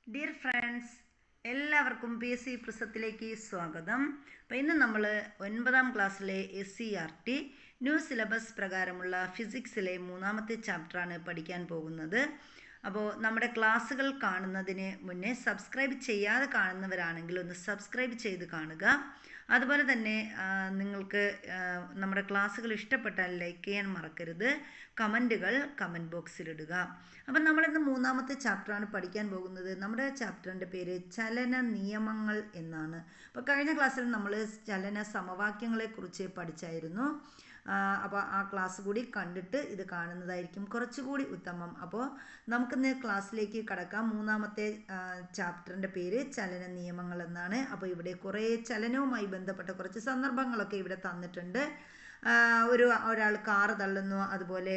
Dear friends, എല്ലാവർക്കും PSC പ്രിസത്തിലേക്ക് സ്വാഗതം. അപ്പോൾ ഇന്ന് നമ്മൾ 9ാം ക്ലാസ്സിലെ SCERT ന്യൂ സിലബസ് പ്രകാരമുള്ള ഫിസിക്സിലെ 3ാമത്തെ ചാപ്റ്ററാണ് പഠിക്കാൻ പോകുന്നത്. അപ്പോൾ നമ്മുടെ ക്ലാസ്സുകൾ കാണുന്നതിന് മുന്നേ സബ്സ്ക്രൈബ് ചെയ്യാതെ കാണുന്നവരാണെങ്കിൽ ഒന്ന് സബ്സ്ക്രൈബ് ചെയ്ത് കാണുക. അതുപോലെ തന്നെ നിങ്ങൾക്ക് നമ്മുടെ ക്ലാസ്സുകൾ ഇഷ്ടപ്പെട്ടാൽ ലൈക്ക് ചെയ്യാൻ മറക്കരുത്. കമൻറ്റുകൾ കമൻറ്റ് ബോക്സിലിടുക. അപ്പം നമ്മളിന്ന് 3ാമത്തെ ചാപ്റ്ററാണ് പഠിക്കാൻ പോകുന്നത്. നമ്മുടെ ചാപ്റ്ററിൻ്റെ പേര് ചലന നിയമങ്ങൾ എന്നാണ്. അപ്പോൾ കഴിഞ്ഞ ക്ലാസ്സിൽ നമ്മൾ ചലന സമവാക്യങ്ങളെക്കുറിച്ച് പഠിച്ചായിരുന്നു. അപ്പോൾ ആ ക്ലാസ് കൂടി കണ്ടിട്ട് ഇത് കാണുന്നതായിരിക്കും കുറച്ചുകൂടി ഉത്തമം. അപ്പോൾ നമുക്കിന്ന് ക്ലാസ്സിലേക്ക് കടക്കാം. 3ാമത്തെ ചാപ്റ്ററിൻ്റെ പേര് ചലന നിയമങ്ങൾ എന്നാണ്. അപ്പോൾ ഇവിടെ കുറേ ചലനവുമായി ബന്ധപ്പെട്ട കുറച്ച് സന്ദർഭങ്ങളൊക്കെ ഇവിടെ തന്നിട്ടുണ്ട്. ഒരാൾ കാറ് തള്ളുന്നു, അതുപോലെ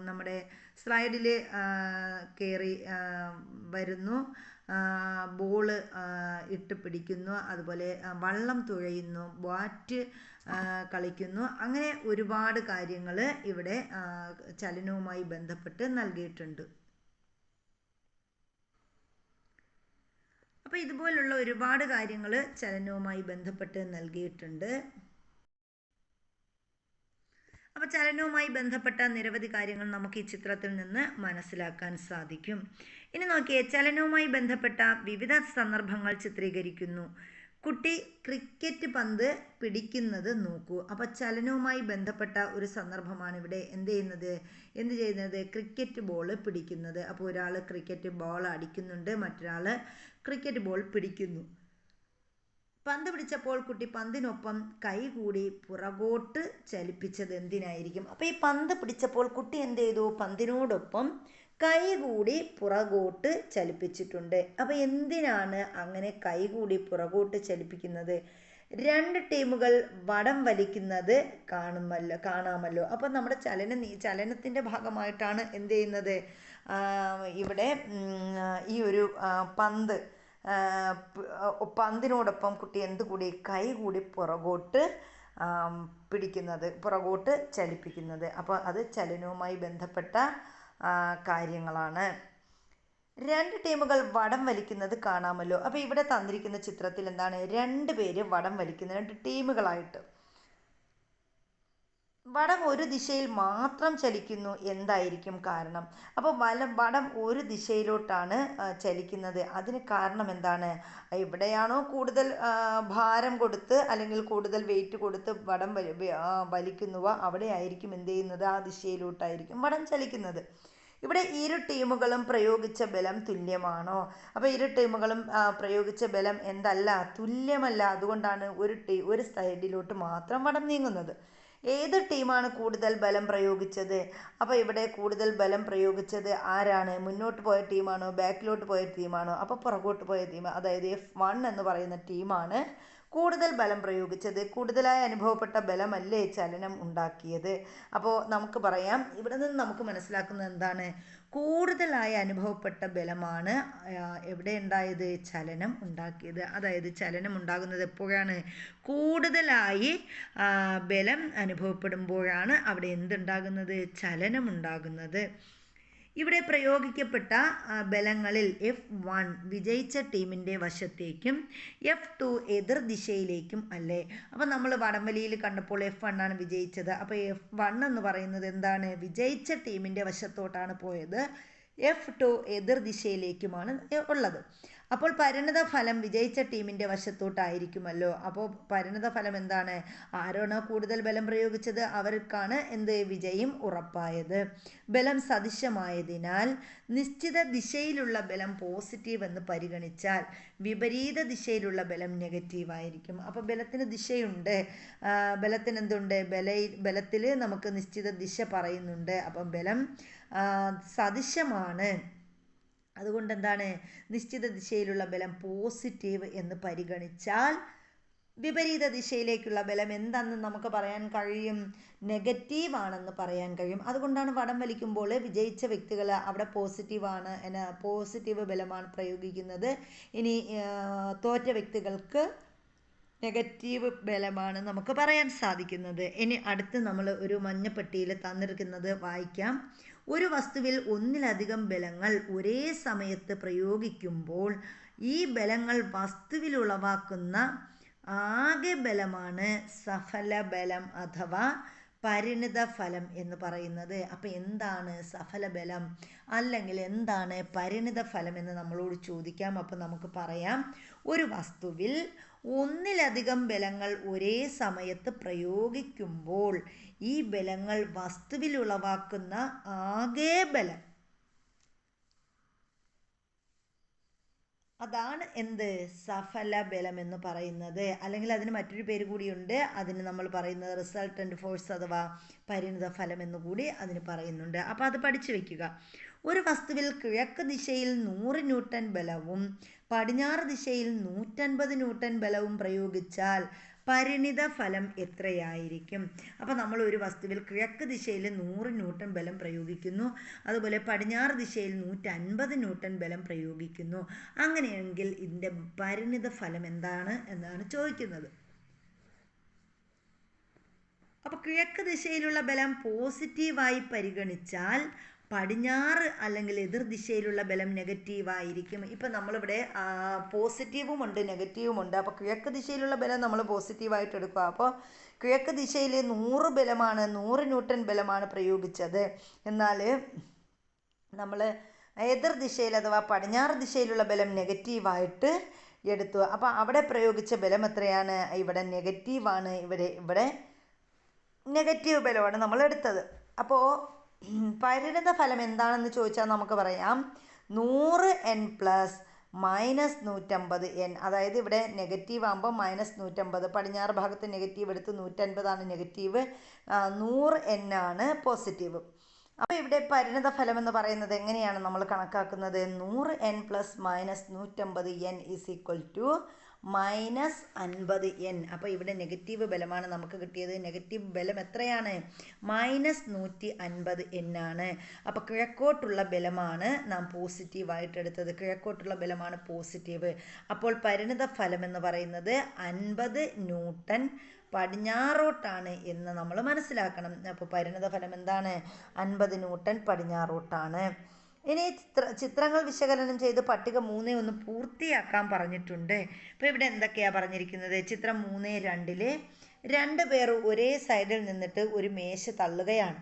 നമ്മുടെ സ്ലൈഡിൽ കയറി വരുന്നു, ബോള് ഇട്ട് പിടിക്കുന്നു, അതുപോലെ വള്ളം തുഴയുന്നു, ബാറ്റ് കളിക്കുന്നു. അങ്ങനെ ഒരുപാട് കാര്യങ്ങൾ ഇവിടെ ചലനവുമായി ബന്ധപ്പെട്ട് നൽകിയിട്ടുണ്ട്. അപ്പോൾ ഇതുപോലുള്ള ഒരുപാട് കാര്യങ്ങൾ ചലനവുമായി ബന്ധപ്പെട്ട് നൽകിയിട്ടുണ്ട്. അപ്പോൾ ചലനവുമായി ബന്ധപ്പെട്ട നിരവധി കാര്യങ്ങൾ നമുക്ക് ഈ ചിത്രത്തിൽ നിന്ന് മനസ്സിലാക്കാൻ സാധിക്കും. ഇനി നോക്കിയേ, ചലനവുമായി ബന്ധപ്പെട്ട വിവിധ സന്ദർഭങ്ങൾ ചിത്രീകരിക്കുന്നു. കുട്ടി ക്രിക്കറ്റ് പന്ത് പിടിക്കുന്നത് നോക്കൂ. അപ്പോൾ ചലനവുമായി ബന്ധപ്പെട്ട ഒരു സന്ദർഭമാണ് ഇവിടെ എന്ത് ചെയ്യുന്നത് ക്രിക്കറ്റ് ബോൾ പിടിക്കുന്നത്. അപ്പോൾ ഒരാൾ ക്രിക്കറ്റ് ബോൾ അടിക്കുന്നുണ്ട്, മറ്റൊരാൾ ക്രിക്കറ്റ് ബോൾ പിടിക്കുന്നു. പന്ത് പിടിച്ചപ്പോൾ കുട്ടി പന്തിനൊപ്പം കൈ കൂടി പുറകോട്ട് ചലിപ്പിച്ചത് എന്തിനായിരിക്കും? അപ്പോൾ ഈ പന്ത് പിടിച്ചപ്പോൾ കുട്ടി എന്ത് ചെയ്തു? പന്തിനോടൊപ്പം കൈ കൂടി പുറകോട്ട് ചലിപ്പിച്ചിട്ടുണ്ട്. അപ്പോൾ എന്തിനാണ് അങ്ങനെ കൈ കൂടി പുറകോട്ട് ചലിപ്പിക്കുന്നത്? രണ്ട് ടീമുകൾ വടം വലിക്കുന്നത് കാണാമല്ലോ. അപ്പോൾ നമ്മുടെ ചലനത്തിൻ്റെ ഭാഗമായിട്ടാണ് എന്ത് ചെയ്യുന്നത്? ഇവിടെ ഈ ഒരു പന്തിനോടൊപ്പം കുട്ടി എന്തുകൂടി കൈ കൂടി പുറകോട്ട് പിടിക്കുന്നത്, പുറകോട്ട് ചലിപ്പിക്കുന്നത്. അപ്പോൾ അത് ചലനവുമായി ബന്ധപ്പെട്ട കാര്യങ്ങളാണ്. രണ്ട് ടീമുകൾ വടം വലിക്കുന്നത് കാണാമല്ലോ. അപ്പോൾ ഇവിടെ തന്നിരിക്കുന്ന ചിത്രത്തിൽ എന്താണ്? 2 പേര് വടം വലിക്കുന്ന 2 ടീമുകളായിട്ട്. വടം ഒരു ദിശയിൽ മാത്രം ചലിക്കുന്നു, എന്തായിരിക്കും കാരണം? അപ്പോൾ വടം ഒരു ദിശയിലോട്ടാണ് ചലിക്കുന്നത്. അതിന് കാരണം എന്താണ്? എവിടെയാണോ കൂടുതൽ ഭാരം കൊടുത്ത് അല്ലെങ്കിൽ കൂടുതൽ വെയിറ്റ് കൊടുത്ത് വടം വലിക്കുന്നുവോ അവിടെ ആയിരിക്കും എന്ത് ചെയ്യുന്നത്? ആ ദിശയിലോട്ടായിരിക്കും വടം ചലിക്കുന്നത്. ഇവിടെ ഇരു ടീമുകളും പ്രയോഗിച്ച ബലം തുല്യമാണോ? അപ്പോൾ ഇരു ടീമുകളും പ്രയോഗിച്ച ബലം എന്തല്ല? തുല്യമല്ല. അതുകൊണ്ടാണ് ഒരു സൈഡിലോട്ട് മാത്രം വടം നീങ്ങുന്നത്. ഏത് ടീമാണ് കൂടുതൽ ബലം പ്രയോഗിച്ചത്? അപ്പോൾ ഇവിടെ കൂടുതൽ ബലം പ്രയോഗിച്ചത് ആരാണ്? മുന്നോട്ട് പോയ ടീമാണോ, ബാക്കിലോട്ട് പോയ ടീമാണോ? അപ്പോൾ പുറകോട്ട് പോയ ടീം, അതായത് F1 എന്ന് പറയുന്ന ടീമാണ് കൂടുതൽ ബലം പ്രയോഗിച്ചത്. കൂടുതലായി അനുഭവപ്പെട്ട ബലമല്ലേ ചലനം ഉണ്ടാക്കിയത്? അപ്പോൾ നമുക്ക് പറയാം, ഇവിടെ നിന്ന് നമുക്ക് മനസ്സിലാക്കുന്നത് എന്താണ്? കൂടുതലായി അനുഭവപ്പെട്ട ബലമാണ് എവിടെ ഉണ്ടായത്? ചലനം ഉണ്ടാക്കിയത്. അതായത് ചലനം ഉണ്ടാകുന്നത് എപ്പോഴാണ്? കൂടുതലായി ബലം അനുഭവപ്പെടുമ്പോഴാണ് അവിടെ എന്തുണ്ടാകുന്നത്? ചലനം ഉണ്ടാകുന്നത്. ഇവിടെ പ്രയോഗിക്കപ്പെട്ട ബലങ്ങളിൽ F1 വിജയിച്ച ടീമിൻ്റെ വശത്തേക്കും F2 എതിർ ദിശയിലേക്കും അല്ലേ? അപ്പോൾ നമ്മൾ വടംവലിയിൽ കണ്ടപ്പോൾ F1 ആണ് വിജയിച്ചത്. അപ്പോൾ F1 എന്ന് പറയുന്നത് എന്താണ്? വിജയിച്ച ടീമിൻ്റെ വശത്തോട്ടാണ് പോയത്. F2 എതിർ ദിശയിലേക്കുമാണ് ഉള്ളത്. അപ്പോൾ പരിണത ഫലം വിജയിച്ച ടീമിൻ്റെ വശത്തോട്ടായിരിക്കുമല്ലോ. അപ്പോൾ പരിണത ഫലം എന്താണ്? ആരാണോ കൂടുതൽ ബലം പ്രയോഗിച്ചത് അവർക്കാണ് വിജയം ഉറപ്പായത്. ബലം സദിശമായതിനാൽ നിശ്ചിത ദിശയിലുള്ള ബലം പോസിറ്റീവ് എന്ന് പരിഗണിച്ചാൽ വിപരീത ദിശയിലുള്ള ബലം നെഗറ്റീവ് ആയിരിക്കും. അപ്പോൾ ബലത്തിന് ദിശയുണ്ട്. ബലത്തിന് എന്തുണ്ട്? ബലത്തിൽ നമുക്ക് നിശ്ചിത ദിശ പറയുന്നുണ്ട്. അപ്പം ബലം സദിശമാണ്. അതുകൊണ്ട് എന്താണ്? നിശ്ചിത ദിശയിലുള്ള ബലം പോസിറ്റീവ് എന്ന് പരിഗണിച്ചാൽ വിപരീത ദിശയിലേക്കുള്ള ബലം എന്താണെന്ന് നമുക്ക് പറയാൻ നെഗറ്റീവ് ആണെന്ന് പറയാൻ കഴിയും. അതുകൊണ്ടാണ് വടം വലിക്കുമ്പോൾ വിജയിച്ച വ്യക്തികൾ അവിടെ പോസിറ്റീവ് ബലമാണ് പ്രയോഗിക്കുന്നത്. ഇനി തോറ്റ വ്യക്തികൾക്ക് നെഗറ്റീവ് ബലമാണ് നമുക്ക് പറയാൻ സാധിക്കുന്നത്. ഇനി അടുത്ത് നമ്മൾ ഒരു മഞ്ഞപ്പെട്ടിയിൽ തന്നിരിക്കുന്നത് വായിക്കാം. ഒരു വസ്തുവിൽ ഒന്നിലധികം ബലങ്ങൾ ഒരേ സമയത്ത് പ്രയോഗിക്കുമ്പോൾ ഈ ബലങ്ങൾ വസ്തുവിൽ ഉളവാക്കുന്ന ആകെ ബലമാണ് സഫല ബലം അഥവാ പരിണിത ഫലം എന്ന് പറയുന്നത്. അപ്പം എന്താണ് സഫല ബലം അല്ലെങ്കിൽ എന്താണ് പരിണിത ഫലം എന്ന് നമ്മളോട് ചോദിക്കാം. അപ്പം നമുക്ക് പറയാം, ഒരു വസ്തുവിൽ ഒന്നിലധികം ബലങ്ങൾ ഒരേ സമയത്ത് പ്രയോഗിക്കുമ്പോൾ ഈ ബലങ്ങൾ വസ്തുവിൽ ഉളവാക്കുന്ന ആകെ ബലം, അതാണ് എന്ത് സഫല ബലം എന്ന് പറയുന്നത്. അല്ലെങ്കിൽ അതിന് മറ്റൊരു പേര് കൂടിയുണ്ട്, അതിന് നമ്മൾ പറയുന്നത് റിസൾട്ടൻ്റ് ഫോഴ്സ് അഥവാ പരിണിത ഫലം എന്നുകൂടി അതിന് പറയുന്നുണ്ട്. അപ്പോൾ അത് പഠിച്ചു വെക്കുക. ഒരു വസ്തുവിൽ കിഴക്ക് ദിശയിൽ 100 ന്യൂട്ടൺ ബലവും പടിഞ്ഞാറ് ദിശയിൽ 150 ന്യൂട്ടൺ ബലവും പ്രയോഗിച്ചാൽ പരിണിത ഫലം എത്രയായിരിക്കും? അപ്പോൾ നമ്മൾ ഒരു വസ്തുവിൽ കിഴക്ക് ദിശയിൽ 100 ന്യൂട്ടൺ ബലം പ്രയോഗിക്കുന്നു, അതുപോലെ പടിഞ്ഞാറ് ദിശയിൽ 150 ന്യൂട്ടൺ ബലം പ്രയോഗിക്കുന്നു. അങ്ങനെയെങ്കിൽ ഇതിൻ്റെ പരിണിത ഫലം എന്താണ് എന്നാണ് ചോദിക്കുന്നത്. അപ്പോൾ കിഴക്ക് ദിശയിലുള്ള ബലം പോസിറ്റീവായി പരിഗണിച്ചാൽ പടിഞ്ഞാറ് അല്ലെങ്കിൽ എതിർ ദിശയിലുള്ള ബലം നെഗറ്റീവായിരിക്കും. ഇപ്പം നമ്മളിവിടെ പോസിറ്റീവും ഉണ്ട് നെഗറ്റീവും ഉണ്ട്. അപ്പോൾ കിഴക്ക് ദിശയിലുള്ള ബലം നമ്മൾ പോസിറ്റീവായിട്ട് എടുക്കുക. അപ്പോൾ കിഴക്ക് ദിശയിൽ 100 ബലമാണ് 100 ന്യൂട്ടൺ ബലമാണ് പ്രയോഗിച്ചത്. എന്നാൽ നമ്മൾ എതിർ ദിശയിൽ അഥവാ പടിഞ്ഞാറ് ദിശയിലുള്ള ബലം നെഗറ്റീവായിട്ട് എടുത്തു. അപ്പോൾ അവിടെ പ്രയോഗിച്ച ബലം എത്രയാണ്? ഇവിടെ നെഗറ്റീവാണ്. ഇവിടെ നെഗറ്റീവ് ബലമാണ് നമ്മൾ എടുത്തത്. അപ്പോൾ പരിണിത ഫലം എന്താണെന്ന് ചോദിച്ചാൽ നമുക്ക് പറയാം 100n പ്ലസ് -150n. അതായത് ഇവിടെ നെഗറ്റീവ് ആകുമ്പോൾ -150, പടിഞ്ഞാറ് ഭാഗത്ത് നെഗറ്റീവ് എടുത്ത് 150 നെഗറ്റീവ്, 100n ആണ് പോസിറ്റീവ്. അപ്പോൾ ഇവിടെ പരിണിത ഫലം എന്ന് പറയുന്നത് എങ്ങനെയാണ് നമ്മൾ കണക്കാക്കുന്നത്? 100n plus -150n is equal to -50n. അപ്പോൾ ഇവിടെ നെഗറ്റീവ് ബലമാണ് നമുക്ക് കിട്ടിയത്. നെഗറ്റീവ് ബലം എത്രയാണ്? -150n ആണ്. അപ്പോൾ കിഴക്കോട്ടുള്ള ബലമാണ് നാം പോസിറ്റീവായിട്ട് എടുത്തത്. കിഴക്കോട്ടുള്ള ബലമാണ് പോസിറ്റീവ്. അപ്പോൾ പരിണിത ഫലം എന്ന് പറയുന്നത് 50 ന്യൂട്ടൺ പടിഞ്ഞാറോട്ടാണ് എന്ന് നമ്മൾ മനസ്സിലാക്കണം. അപ്പോൾ പരിണിത ഫലം എന്താണ്? 50 ന്യൂട്ടൺ പടിഞ്ഞാറോട്ടാണ്. ഇനി ചിത്രങ്ങൾ വിശകലനം ചെയ്ത് പട്ടിക 3.1 പൂർത്തിയാക്കാൻ പറഞ്ഞിട്ടുണ്ട്. അപ്പോൾ ഇവിടെ എന്തൊക്കെയാണ് പറഞ്ഞിരിക്കുന്നത്? ചിത്രം 3.2 2 പേർ ഒരേ സൈഡിൽ നിന്നിട്ട് ഒരു മേശ തള്ളുകയാണ്.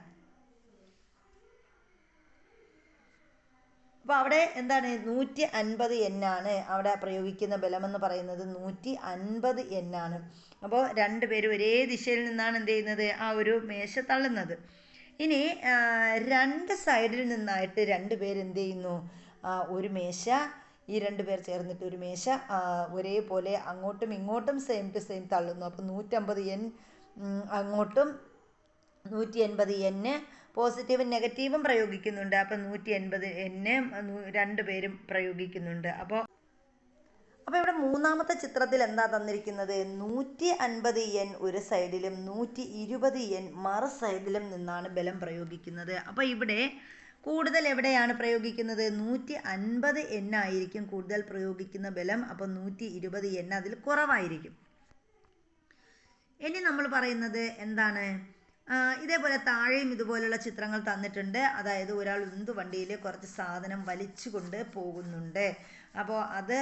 അപ്പോൾ അവിടെ എന്താണ്? 150n ആണ് അവിടെ പ്രയോഗിക്കുന്ന ബലമെന്ന് പറയുന്നത്. 150n ആണ്. അപ്പോൾ 2 പേര് ഒരേ ദിശയിൽ നിന്നാണ് എന്ത് ചെയ്യുന്നത്? ആ ഒരു മേശ തള്ളുന്നത്. ഇനി 2 സൈഡിൽ നിന്നായിട്ട് 2 പേര് എന്ത് ചെയ്യുന്നു? ഒരു മേശ, ഈ 2 പേർ ചേർന്നിട്ട് ഒരു മേശ ഒരേപോലെ അങ്ങോട്ടും ഇങ്ങോട്ടും സെയിം ടു സെയിം തള്ളുന്നു. അപ്പോൾ 150n അങ്ങോട്ടും 180n പോസിറ്റീവും നെഗറ്റീവും പ്രയോഗിക്കുന്നുണ്ട്. അപ്പം 180n 2 പേരും പ്രയോഗിക്കുന്നുണ്ട്. അപ്പോൾ ഇവിടെ മൂന്നാമത്തെ ചിത്രത്തിൽ എന്താ തന്നിരിക്കുന്നത്? 150n ഒരു സൈഡിലും 120n മറു സൈഡിലും നിന്നാണ് ബലം പ്രയോഗിക്കുന്നത്. അപ്പോൾ ഇവിടെ കൂടുതൽ എവിടെയാണ് പ്രയോഗിക്കുന്നത്? 150n ആയിരിക്കും കൂടുതൽ പ്രയോഗിക്കുന്ന ബലം. അപ്പോൾ 120n അതിൽ കുറവായിരിക്കും. ഇനി നമ്മൾ പറയുന്നത് എന്താണ്? ഇതേപോലെ താഴെയും ഇതുപോലുള്ള ചിത്രങ്ങൾ തന്നിട്ടുണ്ട്. അതായത് ഒരാൾ ഉന്തുവണ്ടിയിൽ കുറച്ച് സാധനം വലിച്ചു കൊണ്ട് പോകുന്നുണ്ട്. അപ്പോൾ അത്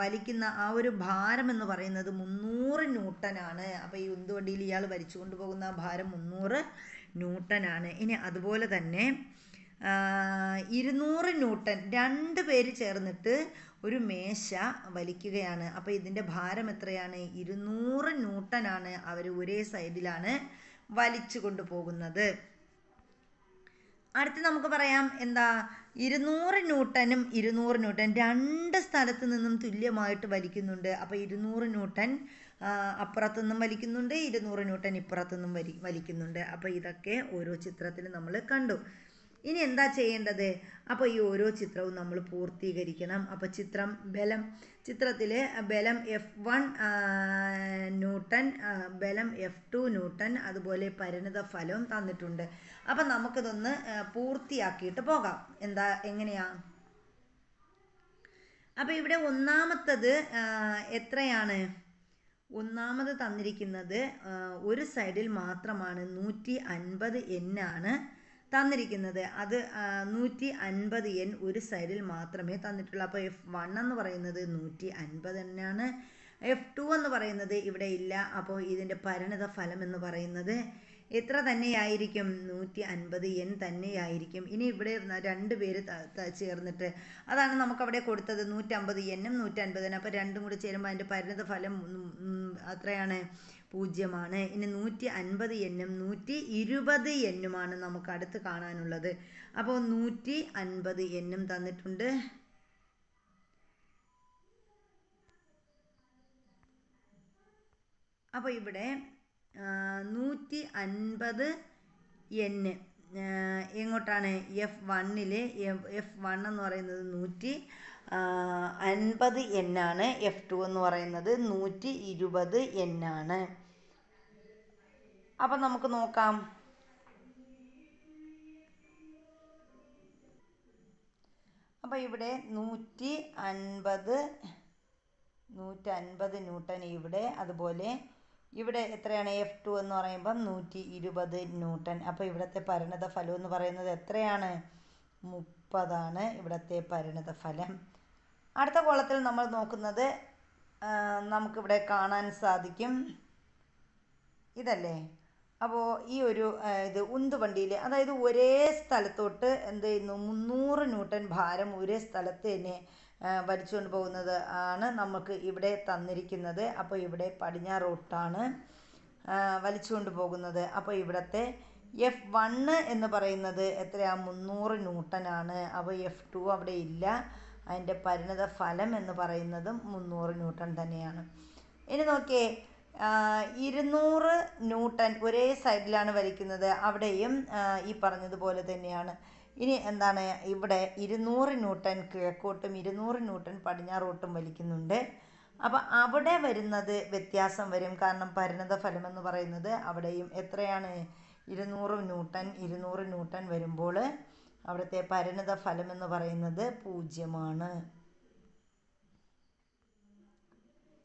വലിക്കുന്ന ആ ഒരു ഭാരം എന്ന് പറയുന്നത് 300 ന്യൂട്ടനാണ്. അപ്പോൾ ഈ ഉന്തുവണ്ടിയിൽ ഇയാൾ വലിച്ചു കൊണ്ടുപോകുന്ന ഭാരം 300 ന്യൂട്ടനാണ്. ഇനി അതുപോലെ തന്നെ 200 ന്യൂട്ടൻ 2 പേര് ചേർന്നിട്ട് ഒരു മേശ വലിക്കുകയാണ്. അപ്പോൾ ഇതിൻ്റെ ഭാരം എത്രയാണ്? 200 ന്യൂട്ടനാണ്. അവർ ഒരേ സൈഡിലാണ് വലിച്ചു കൊണ്ടുപോകുന്നത്. അടുത്ത് നമുക്ക് പറയാം എന്താ? 200 ന്യൂട്ടനും 200 ന്യൂട്ടൻ 2 സ്ഥലത്ത് നിന്നും തുല്യമായിട്ട് വലിക്കുന്നുണ്ട്. അപ്പോൾ 200 ന്യൂട്ടൻ അപ്പുറത്തുനിന്നും വലിക്കുന്നുണ്ട്, 200 ന്യൂട്ടൻ ഇപ്പുറത്തുനിന്നും വലിക്കുന്നുണ്ട്. അപ്പോൾ ഇതൊക്കെ ഓരോ ചിത്രത്തിൽ നമ്മൾ കണ്ടു. ഇനി എന്താ ചെയ്യേണ്ടത്? അപ്പോൾ ഈ ഓരോ ചിത്രവും നമ്മൾ പൂർത്തീകരിക്കണം. അപ്പോൾ ചിത്രത്തിൽ ബലം F1 ന്യൂട്ടൺ, ബലം F2 ന്യൂട്ടൺ, അതുപോലെ പരിണിത ഫലവും തന്നിട്ടുണ്ട്. അപ്പം നമുക്കിതൊന്ന് പൂർത്തിയാക്കിയിട്ട് പോകാം. എങ്ങനെയാ? അപ്പോൾ ഇവിടെ ഒന്നാമത്തത് എത്രയാണ്? ഒന്നാമത് തന്നിരിക്കുന്നത് ഒരു സൈഡിൽ മാത്രമാണ് 150n ആണ് തന്നിരിക്കുന്നത് അത് 150 N ഒരു സൈഡിൽ മാത്രമേ തന്നിട്ടുള്ളൂ. അപ്പോൾ F1 എന്ന് പറയുന്നത് 150 തന്നെയാണ്. F2 എന്ന് പറയുന്നത് ഇവിടെ ഇല്ല. അപ്പോൾ ഇതിൻ്റെ പരിണിത ഫലം എന്ന് പറയുന്നത് എത്ര തന്നെയായിരിക്കും? 150N തന്നെയായിരിക്കും. ഇനി ഇവിടെ രണ്ട് പേര് ചേർന്നിട്ട് അതാണ് നമുക്കവിടെ കൊടുത്തത് 150N 150N. അപ്പോൾ രണ്ടും കൂടി ചേരുമ്പോൾ അതിൻ്റെ പരിണിത ഫലം അത്രയാണ് 0. ഇനി 150N 120N നമുക്ക് അടുത്ത് കാണാനുള്ളത്. അപ്പോൾ 150N തന്നിട്ടുണ്ട്. അപ്പോൾ ഇവിടെ 150N എങ്ങോട്ടാണ്? F1 F1 എന്ന് പറയുന്നത് 150N ആണ്. F2 എന്ന് പറയുന്നത് 120N ആണ്. അപ്പം നമുക്ക് നോക്കാം. അപ്പം ഇവിടെ 150 ന്യൂട്ടൺ ഇവിടെ, അതുപോലെ ഇവിടെ എത്രയാണ്? F2 എന്ന് പറയുമ്പം 120 ന്യൂട്ടൺ. അപ്പോൾ ഇവിടുത്തെ പരിണിത ഫലം എന്ന് പറയുന്നത് എത്രയാണ്? 30 ഇവിടുത്തെ പരിണിത ഫലം. അടുത്ത കോളത്തിൽ നമ്മൾ നോക്കുന്നത് നമുക്കിവിടെ കാണാൻ സാധിക്കും, ഇതല്ലേ? അപ്പോൾ ഈ ഒരു ഇത് ഉന്തുവണ്ടിയിൽ, അതായത് ഒരേ സ്ഥലത്തോട്ട് എന്ത് ചെയ്യുന്നു? 300 ന്യൂട്ടൺ ഭാരം ഒരേ സ്ഥലത്ത് തന്നെ വലിച്ചുകൊണ്ട് പോകുന്നത് ആണ് നമുക്ക് ഇവിടെ തന്നിരിക്കുന്നത്. അപ്പോൾ ഇവിടെ പടിഞ്ഞാറോട്ടാണ് വലിച്ചുകൊണ്ട് പോകുന്നത്. അപ്പോൾ ഇവിടുത്തെ F1 എന്ന് പറയുന്നത് എത്രയാണ്? 300 ന്യൂട്ടൺ ആണ്. അപ്പോൾ F2 അവിടെ ഇല്ല. അതിൻ്റെ പരിണിത ഫലം എന്ന് പറയുന്നതും 300 ന്യൂട്ടൺ തന്നെയാണ്. ഇനി നോക്കിയേ, 200 ന്യൂട്ടൺ ഒരേ സൈഡിലാണ് വലിക്കുന്നത്. അവിടെയും ഈ പറഞ്ഞതുപോലെ തന്നെയാണ്. ഇനി എന്താണ്? ഇവിടെ 200 ന്യൂട്ടൺ കിഴക്കോട്ടും 200 ന്യൂട്ടൺ പടിഞ്ഞാറോട്ടും വലിക്കുന്നുണ്ട്. അപ്പോൾ അവിടെ വരുന്നത് വ്യത്യാസം വരും. കാരണം പരിണിത ഫലം എന്ന് പറയുന്നത് അവിടെയും എത്രയാണ്? 200 ന്യൂട്ടൺ വരുമ്പോൾ അവിടുത്തെ പരിണിത ഫലം എന്ന് പറയുന്നത് 0.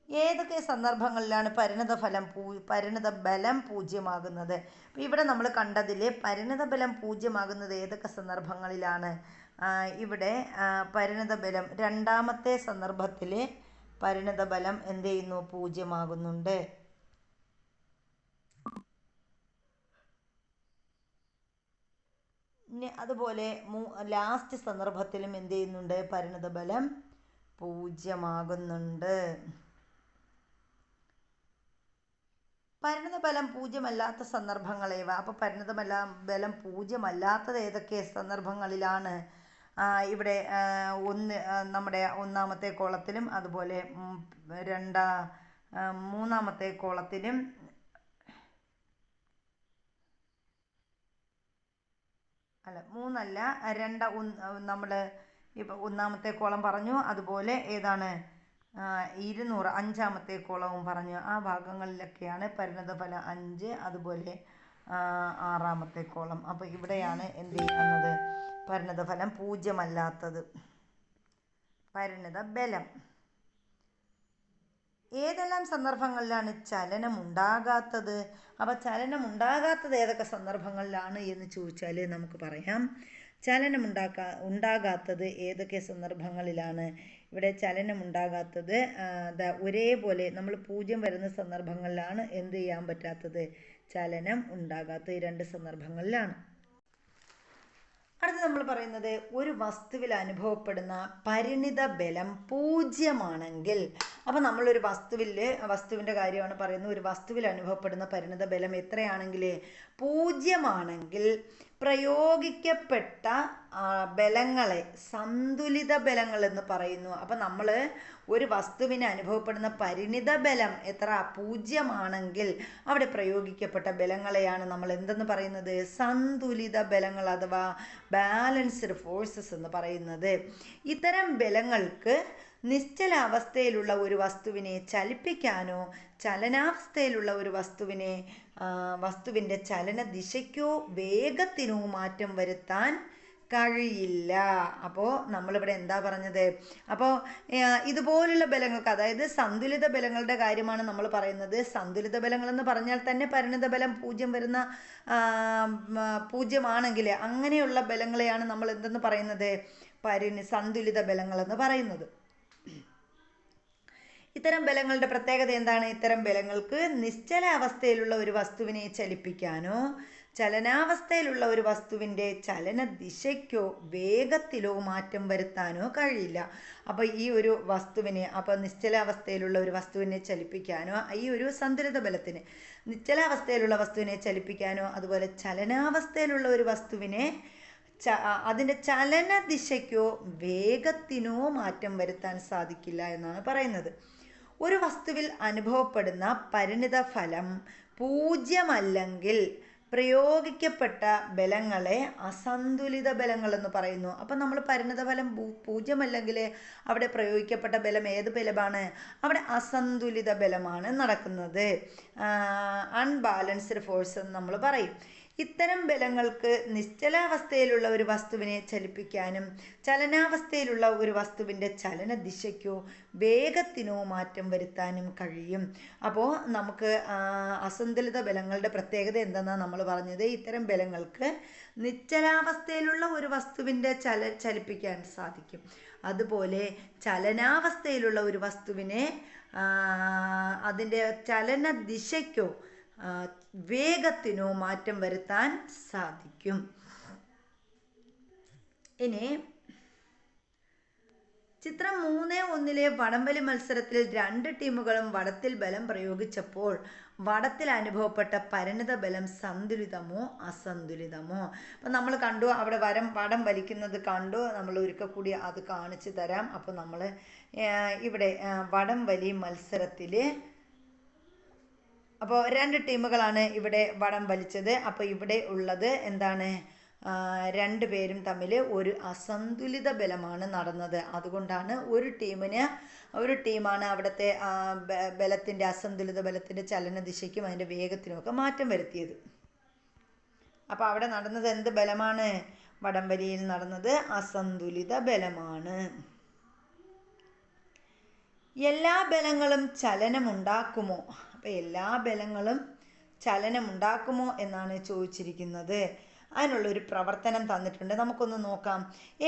ഏതൊക്കെ സന്ദർഭങ്ങളിലാണ് പരിണിത ബലം 0 അപ്പോൾ ഇവിടെ നമ്മൾ കണ്ടതിൽ പരിണിത ബലം 0 ഏതൊക്കെ സന്ദർഭങ്ങളിലാണ്? ഇവിടെ പരിണിത ബലം രണ്ടാമത്തെ സന്ദർഭത്തിൽ പരിണിത ബലം എന്ത് ചെയ്യുന്നു? 0. അതുപോലെ ലാസ്റ്റ് സന്ദർഭത്തിലും എന്ത് ചെയ്യുന്നുണ്ട്? പരിണിത ബലം 0. പരിണിത ബലം 0 സന്ദർഭങ്ങളേവ. അപ്പോൾ പരിണിത ബലം 0 ഏതൊക്കെ സന്ദർഭങ്ങളിലാണ്? ഇവിടെ നമ്മുടെ ഒന്നാമത്തെ കോളത്തിലും അതുപോലെ മൂന്നാമത്തെ കോളത്തിലും മൂന്നല്ല, നമ്മൾ ഇപ്പം ഒന്നാമത്തെ കോളം പറഞ്ഞു, അതുപോലെ ഏതാണ് 200 അഞ്ചാമത്തെ കോളവും പറഞ്ഞു. ആ ഭാഗങ്ങളിലൊക്കെയാണ് പരിണിത ഫലം 5, അതുപോലെ ആറാമത്തെ കോളം. അപ്പോൾ ഇവിടെയാണ് എന്ത് ചെയ്യുന്നത്? പരിണിത ഫലം 0 പരിണിത ബലം. ഏതെല്ലാം സന്ദർഭങ്ങളിലാണ് ചലനം ഉണ്ടാകാത്തത്? അപ്പോൾ ചലനം ഉണ്ടാകാത്തത് ഏതൊക്കെ സന്ദർഭങ്ങളിലാണ് എന്ന് ചോദിച്ചാൽ നമുക്ക് പറയാം. ചലനം ഉണ്ടാകാത്തത് ഏതൊക്കെ സന്ദർഭങ്ങളിലാണ്? ഇവിടെ ചലനം ഉണ്ടാകാത്തത് ഒരേപോലെ നമ്മൾ 0 വരുന്ന സന്ദർഭങ്ങളിലാണ് എന്ത് ചെയ്യാൻ പറ്റാത്തത്? ചലനം ഉണ്ടാകാത്തത് 2 സന്ദർഭങ്ങളിലാണ്. അടുത്ത് നമ്മൾ പറയുന്നത് ഒരു വസ്തുവിൽ അനുഭവപ്പെടുന്ന പരിണിത ബലം 0 അപ്പോൾ നമ്മളൊരു വസ്തുവിൻ്റെ കാര്യമാണ് പറയുന്നത്. ഒരു വസ്തുവിൽ അനുഭവപ്പെടുന്ന പരിണിത ബലം എത്രയാണെങ്കിൽ? 0 പ്രയോഗിക്കപ്പെട്ട ബലങ്ങളെ സന്തുലിത ബലങ്ങൾ എന്ന് പറയുന്നു. അപ്പം നമ്മൾ ഒരു വസ്തുവിന് അനുഭവപ്പെടുന്ന പരിണിത ബലം എത്ര? 0 അവിടെ പ്രയോഗിക്കപ്പെട്ട ബലങ്ങളെയാണ് നമ്മൾ എന്തെന്ന് പറയുന്നത്? സന്തുലിത ബലങ്ങൾ അഥവാ ബാലൻസ്ഡ് ഫോഴ്സസ് എന്ന് പറയുന്നത്. ഇത്തരം ബലങ്ങൾക്ക് നിശ്ചലാവസ്ഥയിലുള്ള ഒരു വസ്തുവിനെ ചലിപ്പിക്കാനോ ചലനാവസ്ഥയിലുള്ള ഒരു വസ്തുവിൻ്റെ ചലന ദിശയ്ക്കോ വേഗത്തിനോ മാറ്റം വരുത്താൻ കഴിയില്ല. അപ്പോൾ നമ്മളിവിടെ എന്താ പറഞ്ഞത്? അപ്പോൾ ഇതുപോലുള്ള ബലങ്ങൾക്ക്, അതായത് സന്തുലിത ബലങ്ങളുടെ കാര്യമാണ് നമ്മൾ പറയുന്നത്. സന്തുലിത ബലങ്ങൾ എന്ന് പറഞ്ഞാൽ തന്നെ പരിണിത ബലം 0 വരുന്ന 0 അങ്ങനെയുള്ള ബലങ്ങളെയാണ് നമ്മൾ എന്തെന്ന് പറയുന്നത്? സന്തുലിത ബലങ്ങൾ എന്ന് പറയുന്നത്. ഇത്തരം ബലങ്ങളുടെ പ്രത്യേകത എന്താണ്? ഇത്തരം ബലങ്ങൾക്ക് നിശ്ചല അവസ്ഥയിലുള്ള ഒരു വസ്തുവിനെ ചലിപ്പിക്കാനോ ചലനാവസ്ഥയിലുള്ള ഒരു വസ്തുവിൻ്റെ ചലന ദിശയ്ക്കോ വേഗത്തിലോ മാറ്റം വരുത്താനോ കഴിയില്ല. അപ്പോൾ ഈ ഒരു വസ്തുവിനെ, അപ്പോൾ നിശ്ചലാവസ്ഥയിലുള്ള ഒരു വസ്തുവിനെ ചലിപ്പിക്കാനോ, ഈ ഒരു സന്തുലിത ബലത്തിന് നിശ്ചലാവസ്ഥയിലുള്ള വസ്തുവിനെ ചലിപ്പിക്കാനോ അതുപോലെ ചലനാവസ്ഥയിലുള്ള ഒരു വസ്തുവിനെ അതിൻ്റെ ചലന ദിശയ്ക്കോ വേഗത്തിനോ മാറ്റം വരുത്താൻ സാധിക്കില്ല എന്നാണ് പറയുന്നത്. ഒരു വസ്തുവിൽ അനുഭവപ്പെടുന്ന പരിണിത ഫലം 0 പ്രയോഗിക്കപ്പെട്ട ബലങ്ങളെ അസന്തുലിത ബലങ്ങൾ എന്ന് പറയുന്നു. അപ്പം നമ്മൾ പരിണിത ഫലം 0 അവിടെ പ്രയോഗിക്കപ്പെട്ട ബലം ഏത് ബലമാണ്? അവിടെ അസന്തുലിത ബലമാണ് നടക്കുന്നത്. അൺബാലൻസ്ഡ് ഫോഴ്സ് എന്ന് നമ്മൾ പറയും. ഇത്തരം ബലങ്ങൾക്ക് നിശ്ചലാവസ്ഥയിലുള്ള ഒരു വസ്തുവിനെ ചലിപ്പിക്കാനും ചലനാവസ്ഥയിലുള്ള ഒരു വസ്തുവിൻ്റെ ചലന ദിശയ്ക്കോ വേഗത്തിനോ മാറ്റം വരുത്താനും കഴിയും. അപ്പോൾ നമുക്ക് അസന്തുലിത ബലങ്ങളുടെ പ്രത്യേകത എന്തെന്നാണ് നമ്മൾ പറഞ്ഞത്? ഇത്തരം ബലങ്ങൾക്ക് നിശ്ചലാവസ്ഥയിലുള്ള ഒരു വസ്തുവിൻ്റെ ചലിപ്പിക്കാൻ സാധിക്കും. അതുപോലെ ചലനാവസ്ഥയിലുള്ള ഒരു വസ്തുവിനെ അതിൻ്റെ ചലന ദിശയ്ക്കോ വേഗത്തിനോ മാറ്റം വരുത്താൻ സാധിക്കും. ഇനി ചിത്രം 3.1 വടംവലി മത്സരത്തിൽ 2 ടീമുകളും വടത്തിൽ ബലം പ്രയോഗിച്ചപ്പോൾ വടത്തിൽ അനുഭവപ്പെട്ട പരിണിത ബലം സന്തുലിതമോ അസന്തുലിതമോ? അപ്പം നമ്മൾ കണ്ടു, അവിടെ വടം വലിക്കുന്നത് കണ്ടു. നമ്മൾ ഒരിക്കൽ കൂടി അത് കാണിച്ചു തരാം. അപ്പോൾ നമ്മൾ ഇവിടെ വടം വലി മത്സരത്തിൽ അപ്പോൾ 2 ടീമുകളാണ് ഇവിടെ വടം വലിച്ചത്. അപ്പോൾ ഇവിടെ ഉള്ളത് എന്താണ്? 2 പേരും തമ്മിൽ ഒരു അസന്തുലിത ബലമാണ് നടന്നത്. അതുകൊണ്ടാണ് ഒരു ടീമാണ് അവിടുത്തെ ബലത്തിൻ്റെ അസന്തുലിത ബലത്തിൻ്റെ ചലന ദിശയ്ക്കും അതിൻ്റെ വേഗത്തിനുമൊക്കെ മാറ്റം വരുത്തിയത്. അപ്പോൾ അവിടെ നടന്നത് എന്ത് ബലമാണ്? വടംവലിയിൽ നടന്നത് അസന്തുലിത ബലമാണ്. എല്ലാ ബലങ്ങളും ചലനമുണ്ടാക്കുമോ? അപ്പോൾ എല്ലാ ബലങ്ങളും ചലനമുണ്ടാക്കുമോ എന്നാണ് ചോദിച്ചിരിക്കുന്നത്. അതിനുള്ളൊരു പ്രവർത്തനം തന്നിട്ടുണ്ട്, നമുക്കൊന്ന് നോക്കാം.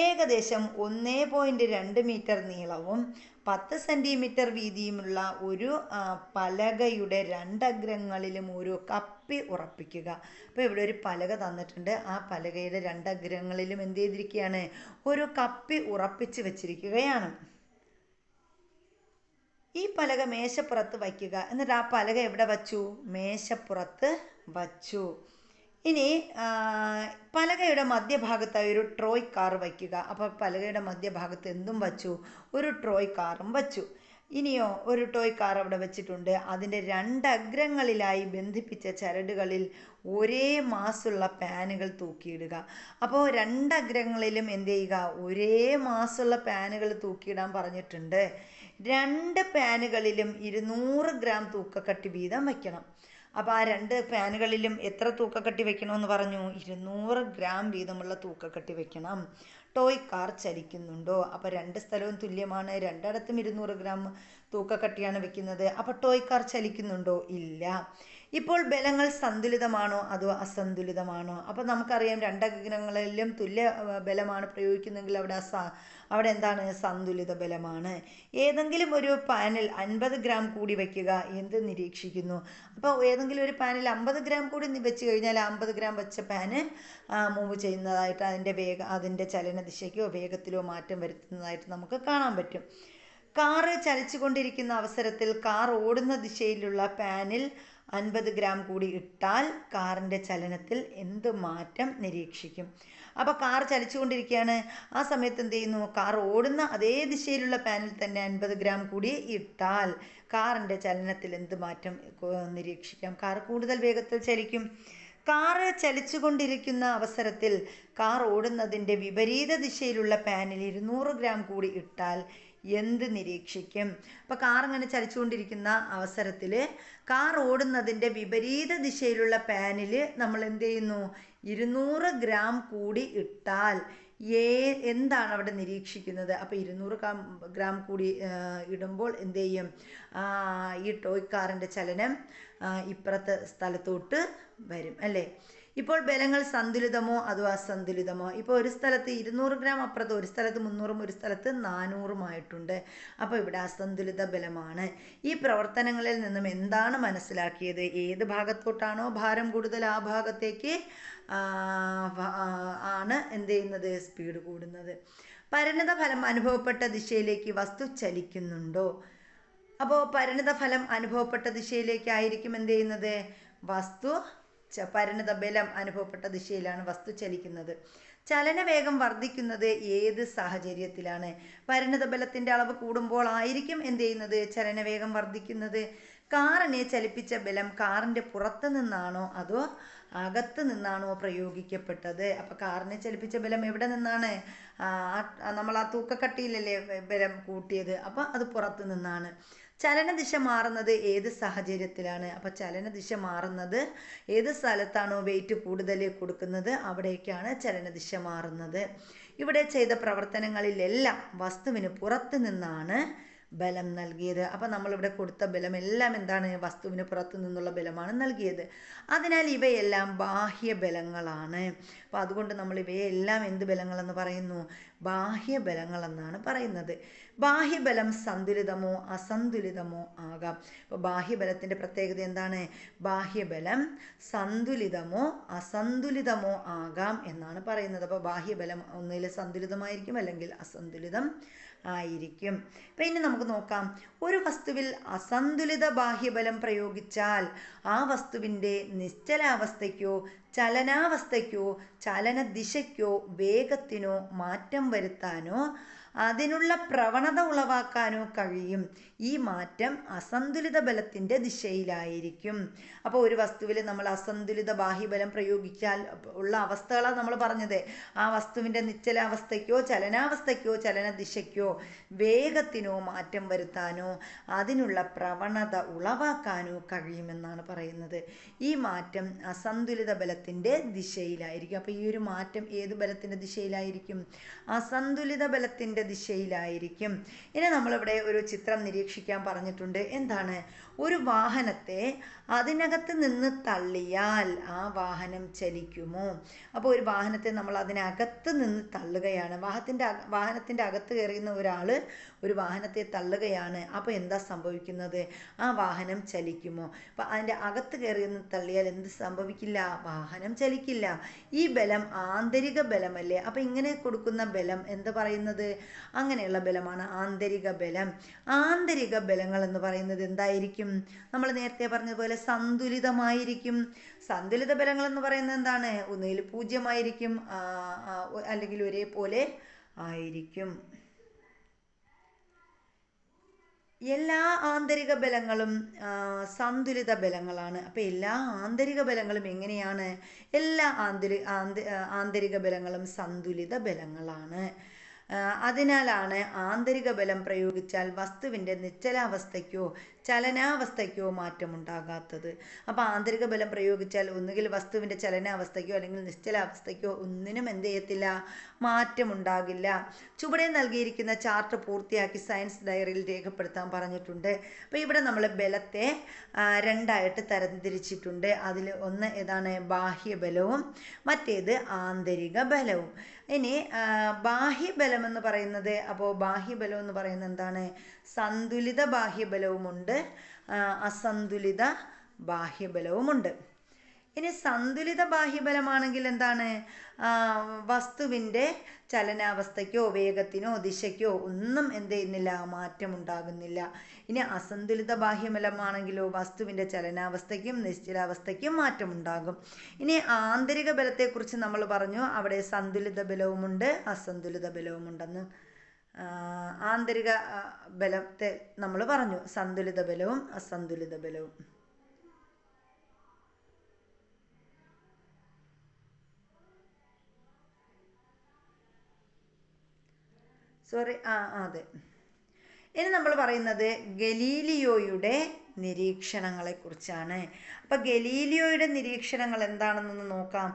ഏകദേശം 1.2 മീറ്റർ നീളവും 10 സെൻറ്റിമീറ്റർ വീതിയുമുള്ള ഒരു പലകയുടെ 2 അഗ്രങ്ങളിലും ഒരു കപ്പി ഉറപ്പിക്കുക. അപ്പോൾ ഇവിടെ ഒരു പലക തന്നിട്ടുണ്ട്. ആ പലകയുടെ 2 അഗ്രങ്ങളിലും എന്ത് ചെയ്തിരിക്കുകയാണ്? ഒരു കപ്പി ഉറപ്പിച്ച് വെച്ചിരിക്കുകയാണ്. ഈ പലക മേശപ്പുറത്ത് വയ്ക്കുക. എന്നിട്ട് ആ പലക എവിടെ വച്ചു? മേശപ്പുറത്ത് വച്ചു. ഇനി പലകയുടെ മധ്യഭാഗത്തായി ഒരു ട്രോയ് കാർ വയ്ക്കുക. അപ്പോൾ പലകയുടെ മധ്യഭാഗത്ത് എന്തും വച്ചു? ഒരു ട്രോയ് കാറും വച്ചു. ഇനിയോ ഒരു ടോയ് കാർ അവിടെ വെച്ചിട്ടുണ്ട്. അതിൻ്റെ 2 അഗ്രങ്ങളിലായി ബന്ധിപ്പിച്ച ചരടുകളിൽ ഒരേ മാസുള്ള പാനുകൾ തൂക്കിയിടുക. അപ്പോൾ 2 അഗ്രങ്ങളിലും എന്ത് ചെയ്യുക? ഒരേ മാസുള്ള പാനുകൾ തൂക്കിയിടാൻ പറഞ്ഞിട്ടുണ്ട്. 2 പാനുകളിലും 200 ഗ്രാം തൂക്കക്കട്ടി വീതം വയ്ക്കണം. അപ്പോൾ ആ 2 പാനുകളിലും എത്ര തൂക്കക്കട്ടി വെക്കണമെന്ന് പറഞ്ഞു? 200 ഗ്രാം വീതമുള്ള തൂക്കക്കട്ടി വെക്കണം. ടോയ് കാർ ചലിക്കുന്നുണ്ടോ? അപ്പോൾ 2 സ്ഥലവും തുല്യമാണ്. 2ഇടത്തും 200 ഗ്രാം തൂക്കക്കട്ടിയാണ് വെക്കുന്നത്. അപ്പോൾ ടോയ് കാർ ചലിക്കുന്നുണ്ടോ? ഇല്ല. ഇപ്പോൾ ബലങ്ങൾ സന്തുലിതമാണോ അതോ അസന്തുലിതമാണോ? അപ്പോൾ നമുക്കറിയാം 2 അഗ്രങ്ങളിലും തുല്യ ബലമാണ് പ്രയോഗിക്കുന്നതെങ്കിൽ അവിടെ എന്താണ്? സന്തുലിത ബലമാണ്. ഏതെങ്കിലും ഒരു പാനിൽ 50 ഗ്രാം കൂടി വയ്ക്കുക. എന്ത് നിരീക്ഷിക്കുന്നു? അപ്പോൾ ഏതെങ്കിലും ഒരു പാനിൽ 50 ഗ്രാം കൂടി വെച്ച് കഴിഞ്ഞാൽ 50 ഗ്രാം വെച്ച പാന് മൂവ് ചെയ്യുന്നതായിട്ട് അതിൻ്റെ ചലന ദിശയ്ക്കോ വേഗത്തിലോ മാറ്റം വരുത്തുന്നതായിട്ട് നമുക്ക് കാണാൻ പറ്റും. കാറ് ചലിച്ചുകൊണ്ടിരിക്കുന്ന അവസരത്തിൽ കാർ ഓടുന്ന ദിശയിലുള്ള പാനിൽ 50 ഗ്രാം കൂടി ഇട്ടാൽ കാറിൻ്റെ ചലനത്തിൽ എന്ത് മാറ്റം നിരീക്ഷിക്കും? അപ്പോൾ കാർ ചലിച്ചുകൊണ്ടിരിക്കുകയാണ്. ആ സമയത്ത് എന്ത് ചെയ്യുന്നു? കാർ ഓടുന്ന അതേ ദിശയിലുള്ള പാനിൽ തന്നെ 50 ഗ്രാം കൂടി ഇട്ടാൽ കാറിൻ്റെ ചലനത്തിൽ എന്ത് മാറ്റം നിരീക്ഷിക്കാം? കാർ കൂടുതൽ വേഗത്തിൽ ചലിക്കും. കാറ് ചലിച്ചുകൊണ്ടിരിക്കുന്ന അവസരത്തിൽ കാർ ഓടുന്നതിൻ്റെ വിപരീത ദിശയിലുള്ള പാനിൽ 200 ഗ്രാം കൂടി ഇട്ടാൽ എന്ത് നിരീക്ഷിക്കും? അപ്പോൾ കാർ ഇങ്ങനെ ചലിച്ചുകൊണ്ടിരിക്കുന്ന അവസരത്തിൽ കാർ ഓടുന്നതിൻ്റെ വിപരീത ദിശയിലുള്ള പാനിൽ നമ്മൾ എന്ത് ചെയ്യുന്നു? 200 ഗ്രാം കൂടി ഇട്ടാൽ എന്താണ് അവിടെ നിരീക്ഷിക്കുന്നത്? അപ്പോൾ 200 ഗ്രാം കൂടി ഇടുമ്പോൾ എന്ത് ചെയ്യും? ഈ ടോയ് കാറിൻ്റെ ചലനം ഇപ്പുറത്തെ സ്ഥലത്തോട്ട് വരും അല്ലേ? ഇപ്പോൾ ബലങ്ങൾ സന്തുലിതമോ അതോ അസന്തുലിതമോ? ഇപ്പോൾ ഒരു സ്ഥലത്ത് 200 ഗ്രാം അപ്പുറത്ത്, ഒരു സ്ഥലത്ത് 300ഉം ഒരു സ്ഥലത്ത് 400ഉമായിട്ടുണ്ട്. അപ്പോൾ ഇവിടെ അസന്തുലിത ബലമാണ്. ഈ പ്രവർത്തനങ്ങളിൽ നിന്നും എന്താണ് മനസ്സിലാക്കിയത്? ഏത് ഭാഗത്തോട്ടാണോ ഭാരം കൂടുതൽ ആ ഭാഗത്തേക്ക് ആണ് എന്ത് ചെയ്യുന്നത്? സ്പീഡ് കൂടുന്നത്. പരിണിത ഫലം അനുഭവപ്പെട്ട ദിശയിലേക്ക് വസ്തു ചലിക്കുന്നുണ്ടോ? അപ്പോൾ പരിണിത ഫലം അനുഭവപ്പെട്ട ദിശയിലേക്കായിരിക്കും എന്ത് ചെയ്യുന്നത്? വസ്തു പരിണിത ബലം അനുഭവപ്പെട്ട ദിശയിലാണ് വസ്തു ചലിക്കുന്നത്. ചലനവേഗം വർദ്ധിക്കുന്നത് ഏത് സാഹചര്യത്തിലാണ്? പരിണിത ബലത്തിൻ്റെ അളവ് കൂടുമ്പോൾ ആയിരിക്കും എന്ത് ചെയ്യുന്നത്? ചലനവേഗം വർദ്ധിക്കുന്നത്. കാറിനെ ചലിപ്പിച്ച ബലം കാറിൻ്റെ പുറത്ത് നിന്നാണോ അതോ അകത്ത് നിന്നാണോ പ്രയോഗിക്കപ്പെട്ടത്? അപ്പോൾ കാറിനെ ചലിപ്പിച്ച ബലം എവിടെ നിന്നാണ്? നമ്മൾ ആ തൂക്കക്കട്ടിയിലല്ലേ ബലം കൂട്ടിയത്? അപ്പോൾ അത് പുറത്ത് നിന്നാണ്. ചലനദിശ മാറുന്നത് ഏത് സാഹചര്യത്തിലാണ്? അപ്പോൾ ചലനദിശ മാറുന്നത് ഏത് സ്ഥലത്താണോ വെയിറ്റ് കൂടുതൽ കൊടുക്കുന്നത് അവിടേക്കാണ് ചലനദിശ മാറുന്നത്. ഇവിടെ ചെയ്ത പ്രവർത്തനങ്ങളിലെല്ലാം വസ്തുവിന് പുറത്ത് നിന്നാണ് ബലം നൽകിയത്. അപ്പം നമ്മളിവിടെ കൊടുത്ത ബലമെല്ലാം എന്താണ്? വസ്തുവിന് പുറത്തു നിന്നുള്ള ബലമാണ് നൽകിയത്. അതിനാൽ ഇവയെല്ലാം ബാഹ്യബലങ്ങളാണ്. അപ്പോൾ അതുകൊണ്ട് നമ്മൾ ഇവയെല്ലാം എന്ത് ബലങ്ങളെന്ന് പറയുന്നു? ബാഹ്യബലങ്ങളെന്നാണ് പറയുന്നത്. ബാഹ്യബലം സന്തുലിതമോ അസന്തുലിതമോ ആകാം. അപ്പോൾ ബാഹ്യബലത്തിൻ്റെ പ്രത്യേകത എന്താണ്? ബാഹ്യബലം സന്തുലിതമോ അസന്തുലിതമോ ആകാം എന്നാണ് പറയുന്നത്. അപ്പോൾ ബാഹ്യബലം ഒന്നിൽ സന്തുലിതമായിരിക്കും അല്ലെങ്കിൽ അസന്തുലിതം ആയിരിക്കും. അപ്പം ഇനി നമുക്ക് നോക്കാം. ഒരു വസ്തുവിൽ അസന്തുലിത ബാഹ്യബലം പ്രയോഗിച്ചാൽ ആ വസ്തുവിൻ്റെ നിശ്ചലാവസ്ഥയ്ക്കോ ചലനാവസ്ഥയ്ക്കോ ചലനദിശയ്ക്കോ വേഗത്തിനോ മാറ്റം വരുത്താനോ അതിനുള്ള പ്രവണത ഉളവാക്കാനോ കഴിയും. ഈ മാറ്റം അസന്തുലിത ബലത്തിൻ്റെ ദിശയിലായിരിക്കും. അപ്പോൾ ഒരു വസ്തുവിൽ നമ്മൾ അസന്തുലിത ബാഹ്യബലം പ്രയോഗിച്ചാൽ ഉള്ള അവസ്ഥകളാണ് നമ്മൾ പറഞ്ഞത്. ആ വസ്തുവിൻ്റെ നിശ്ചലാവസ്ഥയ്ക്കോ ചലനാവസ്ഥയ്ക്കോ ചലനദിശയ്ക്കോ വേഗത്തിനോ മാറ്റം വരുത്താനോ അതിനുള്ള പ്രവണത ഉളവാക്കാനോ കഴിയുമെന്നാണ് പറയുന്നത്. ഈ മാറ്റം അസന്തുലിത ബലത്തിൻ്റെ ദിശയിലായിരിക്കും. അപ്പോൾ ഈ ഒരു മാറ്റം ഏത് ബലത്തിൻ്റെ ദിശയിലായിരിക്കും? അസന്തുലിത ബലത്തിൻ്റെ ദിശയിലായിരിക്കും. ഇനി നമ്മളിവിടെ ഒരു ചിത്രം നിരീക്ഷിക്കാൻ പറഞ്ഞിട്ടുണ്ട്. എന്താണ്? ഒരു വാഹനത്തെ അതിനകത്ത് നിന്ന് തള്ളിയാൽ ആ വാഹനം ചലിക്കുമോ? അപ്പോൾ ഒരു വാഹനത്തെ നമ്മൾ അതിനകത്ത് നിന്ന് തള്ളുകയാണ്. വാഹനത്തിൻ്റെ അകത്ത് കയറിയുന്ന ഒരാൾ ഒരു വാഹനത്തെ തള്ളുകയാണ്. അപ്പോൾ എന്താ സംഭവിക്കുന്നത്? ആ വാഹനം ചലിക്കുമോ? അപ്പോൾ അതിൻ്റെ അകത്ത് കയറിയെന്ന് തള്ളിയാൽ എന്ത് സംഭവിക്കില്ല? വാഹനം ചലിക്കില്ല. ഈ ബലം ആന്തരിക ബലമല്ലേ? അപ്പോൾ ഇങ്ങനെ കൊടുക്കുന്ന ബലം എന്ത് പറയുന്നത്? അങ്ങനെയുള്ള ബലമാണ് ആന്തരിക ബലം. ആന്തരിക ബലങ്ങൾ എന്ന് പറയുന്നത് എന്തായിരിക്കും? നമ്മൾ നേരത്തെ പറഞ്ഞതുപോലെ സന്തുലിതമായിരിക്കും. സന്തുലിത ബലങ്ങൾ എന്ന് പറയുന്നത് എന്താണ്? ഒന്നുകിൽ 0 ആയിരിക്കും അല്ലെങ്കിൽ ഒരേപോലെ ആയിരിക്കും. എല്ലാ ആന്തരിക ബലങ്ങളും സന്തുലിത ബലങ്ങളാണ്. അപ്പോൾ എല്ലാ ആന്തരിക ബലങ്ങളും എങ്ങനെയാണ്? എല്ലാ ആന്തരിക ബലങ്ങളും സന്തുലിത ബലങ്ങളാണ്. അതിനാലാണ് ആന്തരിക ബലം പ്രയോഗിച്ചാൽ വസ്തുവിൻ്റെ നിശ്ചലാവസ്ഥയ്ക്കോ ചലനാവസ്ഥയ്ക്കോ മാറ്റമുണ്ടാകാത്തത്. അപ്പോൾ ആന്തരിക ബലം പ്രയോഗിച്ചാൽ ഒന്നുകിൽ വസ്തുവിൻ്റെ ചലനാവസ്ഥയ്ക്കോ അല്ലെങ്കിൽ നിശ്ചലാവസ്ഥയ്ക്കോ ഒന്നിനും എന്ത് ചെയ്യത്തില്ല? മാറ്റമുണ്ടാകില്ല. ചുവടെ നൽകിയിരിക്കുന്ന ചാർട്ട് പൂർത്തിയാക്കി സയൻസ് ഡയറിയിൽ രേഖപ്പെടുത്താൻ പറഞ്ഞിട്ടുണ്ട്. അപ്പോൾ ഇവിടെ നമ്മൾ ബലത്തെ രണ്ടായിട്ട് തരംതിരിച്ചിട്ടുണ്ട്. അതിൽ ഒന്ന് ഏതാണ്? ബാഹ്യബലവും മറ്റേത് ആന്തരിക ബലവും. ഇനി ബാഹ്യബലം എന്ന് പറയുന്നത്, അപ്പോൾ ബാഹ്യബലം എന്ന് പറയുന്നത് എന്താണ്? സന്തുലിത ബാഹ്യബലവുമുണ്ട് അസന്തുലിത ബാഹ്യബലവുമുണ്ട്. ഇനി സന്തുലിത ബാഹ്യബലമാണെങ്കിൽ എന്താണ്? വസ്തുവിൻ്റെ ചലനാവസ്ഥയ്ക്കോ വേഗത്തിനോ ദിശയ്ക്കോ ഒന്നും എന്ത് ചെയ്യുന്നില്ല? മാറ്റമുണ്ടാകുന്നില്ല. ഇനി അസന്തുലിത ബാഹ്യബലമാണെങ്കിലോ വസ്തുവിൻ്റെ ചലനാവസ്ഥയ്ക്കും നിശ്ചലാവസ്ഥയ്ക്കും മാറ്റമുണ്ടാകും. ഇനി ആന്തരിക ബലത്തെക്കുറിച്ച് നമ്മൾ പറഞ്ഞു. അവിടെ സന്തുലിത ബലവുമുണ്ട് അസന്തുലിത ബലവുമുണ്ടെന്ന്. ആന്തരിക ബലത്തെ നമ്മൾ പറഞ്ഞു, സന്തുലിത ബലവും അസന്തുലിത ബലവും. അതെ. ഇനി നമ്മൾ പറയുന്നത് ഗലീലിയോയുടെ നിരീക്ഷണങ്ങളെക്കുറിച്ചാണ്. അപ്പം ഗലീലിയോയുടെ നിരീക്ഷണങ്ങൾ എന്താണെന്നൊന്ന് നോക്കാം.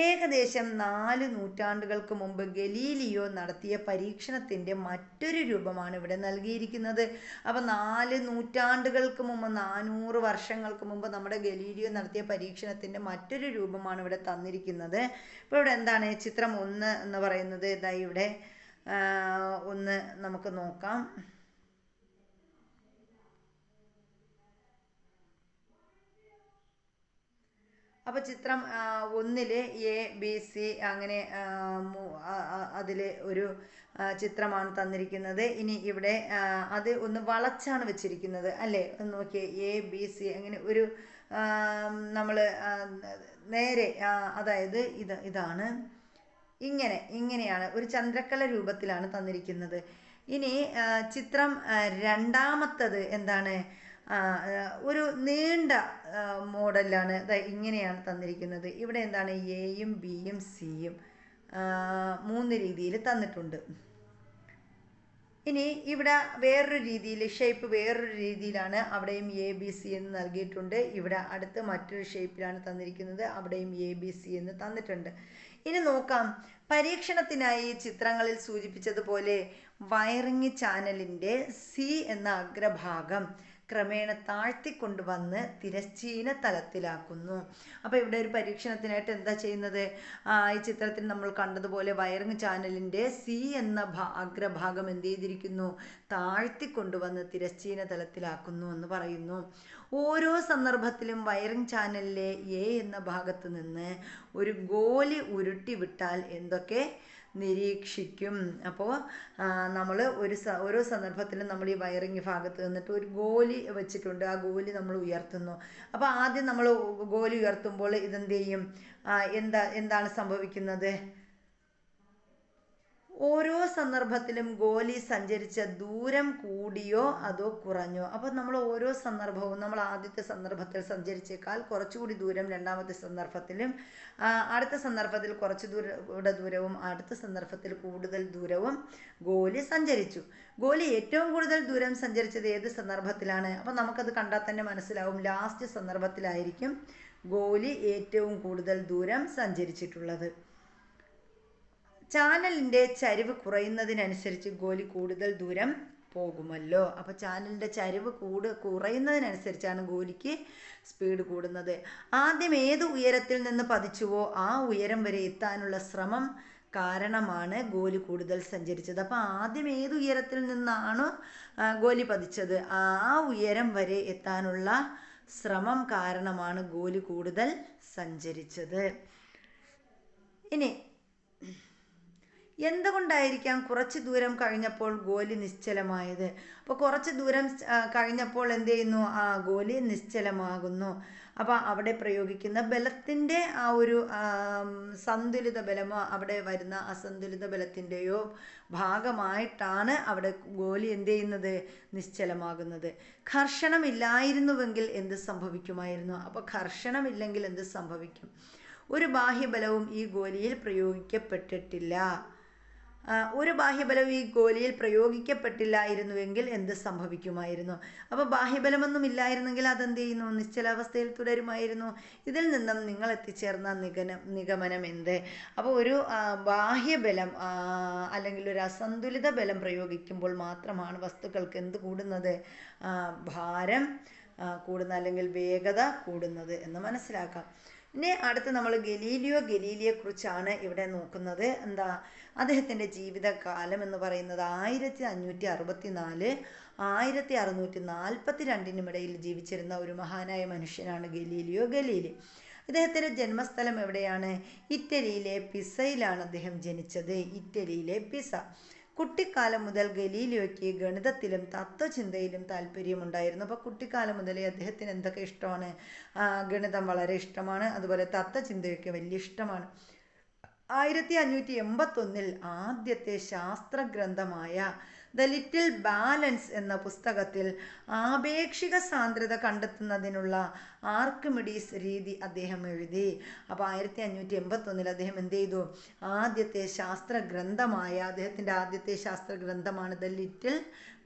ഏകദേശം 4 നൂറ്റാണ്ടുകൾക്ക് മുമ്പ് ഗലീലിയോ നടത്തിയ പരീക്ഷണത്തിൻ്റെ മറ്റൊരു രൂപമാണ് ഇവിടെ നൽകിയിരിക്കുന്നത്. അപ്പം 4 നൂറ്റാണ്ടുകൾക്ക് മുമ്പ്, 400 വർഷങ്ങൾക്ക് മുമ്പ് നമ്മുടെ ഗലീലിയോ നടത്തിയ പരീക്ഷണത്തിൻ്റെ മറ്റൊരു രൂപമാണ് ഇവിടെ തന്നിരിക്കുന്നത്. ഇപ്പോൾ ഇവിടെ എന്താണ് ചിത്രം 1 എന്ന് പറയുന്നത്? ഇതാ ഇവിടെ ഒന്ന് നമുക്ക് നോക്കാം. അപ്പോൾ ചിത്രം 1 ABC അങ്ങനെ അതിൽ ഒരു ചിത്രമാണ് തന്നിരിക്കുന്നത്. ഇനി ഇവിടെ അത് ഒന്ന് വളച്ചാണ് വെച്ചിരിക്കുന്നത് അല്ലേ? ഒന്ന് നോക്കിയേ, ABC അങ്ങനെ ഒരു നമ്മൾ നേരെ, അതായത് ഇതാണ് ഇങ്ങനെയാണ് ഒരു ചന്ദ്രക്കല രൂപത്തിലാണ് തന്നിരിക്കുന്നത്. ഇനി ചിത്രം 2 എന്താണ്? ഒരു നീണ്ട മോഡലാണ്. ഇങ്ങനെയാണ് തന്നിരിക്കുന്നത്. ഇവിടെ എന്താണ്? എയും ബിയും സിയും 3 രീതിയിൽ തന്നിട്ടുണ്ട്. ഇനി ഇവിടെ വേറൊരു രീതിയിൽ ഷേപ്പ് വേറൊരു രീതിയിലാണ്. അവിടെയും ABC എന്ന് നൽകിയിട്ടുണ്ട്. ഇവിടെ അടുത്ത് മറ്റൊരു ഷേപ്പിലാണ് തന്നിരിക്കുന്നത്. അവിടെയും ABC എന്ന് തന്നിട്ടുണ്ട്. ഇനി നോക്കാം, പരീക്ഷണത്തിനായി ചിത്രങ്ങളിൽ സൂചിപ്പിച്ചതുപോലെ വയറിംഗ് ചാനലിൻ്റെ C എന്ന അഗ്രഭാഗം ക്രമേണ താഴ്ത്തിക്കൊണ്ടുവന്ന് തിരശ്ചീന തലത്തിലാക്കുന്നു. അപ്പോൾ ഇവിടെ ഒരു പരീക്ഷണത്തിനായിട്ട് എന്താ ചെയ്യുന്നത്? ഈ ചിത്രത്തിൽ നമ്മൾ കണ്ടതുപോലെ വയറിംഗ് ചാനലിൻ്റെ C എന്ന അഗ്രഭാഗം എന്ത് ചെയ്തിരിക്കുന്നു? താഴ്ത്തിക്കൊണ്ടുവന്ന് തിരശ്ചീന തലത്തിലാക്കുന്നു എന്ന് പറയുന്നു. ഓരോ സന്ദർഭത്തിലും വയറിംഗ് ചാനലിലെ A എന്ന ഭാഗത്ത് നിന്ന് ഒരു ഗോലി ഉരുട്ടി വിട്ടാൽ എന്തൊക്കെ നിരീക്ഷിക്കും? അപ്പോൾ നമ്മൾ ഓരോ സന്ദർഭത്തിലും നമ്മൾ ഈ വയറിംഗ് ഭാഗത്ത് നിന്നിട്ട് ഒരു ഗോലി വെച്ചിട്ടുണ്ട്. ആ ഗോലി നമ്മൾ ഉയർത്തുന്നു. അപ്പോൾ ആദ്യം നമ്മൾ ഗോലി ഉയർത്തുമ്പോൾ ഇതെന്ത് ചെയ്യും? എന്താണ് സംഭവിക്കുന്നത്? ഓരോ സന്ദർഭത്തിലും ഗോലി സഞ്ചരിച്ച ദൂരം കൂടിയോ അതോ കുറഞ്ഞോ? അപ്പോൾ നമ്മൾ ഓരോ സന്ദർഭവും നമ്മൾ ആദ്യത്തെ സന്ദർഭത്തിൽ സഞ്ചരിച്ചേക്കാൾ കുറച്ചുകൂടി ദൂരം രണ്ടാമത്തെ സന്ദർഭത്തിലും, അടുത്ത സന്ദർഭത്തിൽ കുറച്ച് ദൂരവും അടുത്ത സന്ദർഭത്തിൽ കൂടുതൽ ദൂരവും ഗോലി സഞ്ചരിച്ചു. ഗോലി ഏറ്റവും കൂടുതൽ ദൂരം സഞ്ചരിച്ചത് ഏത് സന്ദർഭത്തിലാണ്? അപ്പോൾ നമുക്കത് കണ്ടാൽ തന്നെ മനസ്സിലാവും. ലാസ്റ്റ് സന്ദർഭത്തിലായിരിക്കും ഗോലി ഏറ്റവും കൂടുതൽ ദൂരം സഞ്ചരിച്ചിട്ടുള്ളത്. ചാനലിൻ്റെ ചരിവ് കുറയുന്നതിനനുസരിച്ച് ഗോലി കൂടുതൽ ദൂരം പോകുമല്ലോ. അപ്പോൾ ചാനലിൻ്റെ ചരിവ് കുറയുന്നതിനനുസരിച്ചാണ് ഗോലിക്ക് സ്പീഡ് കൂടുന്നത്. ആദ്യം ഏത് ഉയരത്തിൽ നിന്ന് പതിച്ചുവോ ആ ഉയരം വരെ എത്താനുള്ള ശ്രമം കാരണമാണ് ഗോലി കൂടുതൽ സഞ്ചരിച്ചത്. അപ്പോൾ ആദ്യം ഏത് ഉയരത്തിൽ നിന്നാണോ ഗോലി പതിച്ചത് ആ ഉയരം വരെ എത്താനുള്ള ശ്രമം കാരണമാണ് ഗോലി കൂടുതൽ സഞ്ചരിച്ചത്. ഇനി എന്തുകൊണ്ടായിരിക്കാം കുറച്ച് ദൂരം കഴിഞ്ഞപ്പോൾ ഗോലി നിശ്ചലമായത്? അപ്പോൾ കുറച്ച് ദൂരം കഴിഞ്ഞപ്പോൾ എന്ത് ചെയ്യുന്നു? ഗോലി നിശ്ചലമാകുന്നു. അപ്പോൾ അവിടെ പ്രയോഗിക്കുന്ന ബലത്തിൻ്റെ ആ ഒരു സന്തുലിത ബലമോ അവിടെ വരുന്ന അസന്തുലിത ബലത്തിൻ്റെയോ ഭാഗമായിട്ടാണ് അവിടെ ഗോലി എന്ത് ചെയ്യുന്നത്? നിശ്ചലമാകുന്നത്. ഘർഷണമില്ലായിരുന്നുവെങ്കിൽ എന്ത് സംഭവിക്കുമായിരുന്നു? അപ്പോൾ ഘർഷണമില്ലെങ്കിൽ എന്ത് സംഭവിക്കും? ഒരു ബാഹ്യബലവും ഈ ഗോലിയിൽ പ്രയോഗിക്കപ്പെട്ടിട്ടില്ല. ഒരു ബാഹ്യബലവും ഈ ഗോലിയിൽ പ്രയോഗിക്കപ്പെട്ടില്ലായിരുന്നുവെങ്കിൽ എന്ത് സംഭവിക്കുമായിരുന്നു? അപ്പോൾ ബാഹ്യബലമൊന്നും ഇല്ലായിരുന്നെങ്കിൽ അതെന്ത് ചെയ്യുന്നു? നിശ്ചലാവസ്ഥയിൽ തുടരുമായിരുന്നു. ഇതിൽ നിന്നും നിങ്ങൾ എത്തിച്ചേർന്ന നിഗമനം എന്ത്? അപ്പോൾ ഒരു ബാഹ്യബലം അല്ലെങ്കിൽ ഒരു അസന്തുലിത ബലം പ്രയോഗിക്കുമ്പോൾ മാത്രമാണ് വസ്തുക്കൾക്ക് എന്ത് കൂടുന്നത്? ഭാരം കൂടുന്നത് അല്ലെങ്കിൽ വേഗത കൂടുന്നത് എന്ന് മനസ്സിലാക്കാം. ഇനി അടുത്ത് നമ്മൾ ഗലീലിയെക്കുറിച്ചാണ് ഇവിടെ നോക്കുന്നത്. എന്താ അദ്ദേഹത്തിൻ്റെ ജീവിതകാലം എന്ന് പറയുന്നത് 1564 1642 ജീവിച്ചിരുന്ന ഒരു മഹാനായ മനുഷ്യനാണ് ഗലീലിയോ ഗലീലി. അദ്ദേഹത്തിൻ്റെ ജന്മസ്ഥലം എവിടെയാണ്? ഇറ്റലിയിലെ പിസയിലാണ് അദ്ദേഹം ജനിച്ചത്. ഇറ്റലിയിലെ പിസ. കുട്ടിക്കാലം മുതൽ ഗലീലിയോയ്ക്ക് ഗണിതത്തിലും തത്വചിന്തയിലും താല്പര്യമുണ്ടായിരുന്നു. അപ്പോൾ കുട്ടിക്കാലം മുതലേ അദ്ദേഹത്തിന് എന്തൊക്കെ ഇഷ്ടമാണ്? ഗണിതം വളരെ ഇഷ്ടമാണ്. അതുപോലെ തത്വചിന്തയൊക്കെ വലിയ ഇഷ്ടമാണ്. 1581 ആദ്യത്തെ ശാസ്ത്രഗ്രന്ഥമായ ദ ലിറ്റിൽ ബാലൻസ് എന്ന പുസ്തകത്തിൽ ആപേക്ഷിക സാന്ദ്രത കണ്ടെത്തുന്നതിനുള്ള ആർക്കിമിഡീസ് രീതി അദ്ദേഹം എഴുതി. അപ്പോൾ 1581 അദ്ദേഹം എന്ത് ചെയ്തു? ആദ്യത്തെ ശാസ്ത്ര ഗ്രന്ഥമായ അദ്ദേഹത്തിൻ്റെ ആദ്യത്തെ ശാസ്ത്ര ഗ്രന്ഥമാണ് ദ ലിറ്റിൽ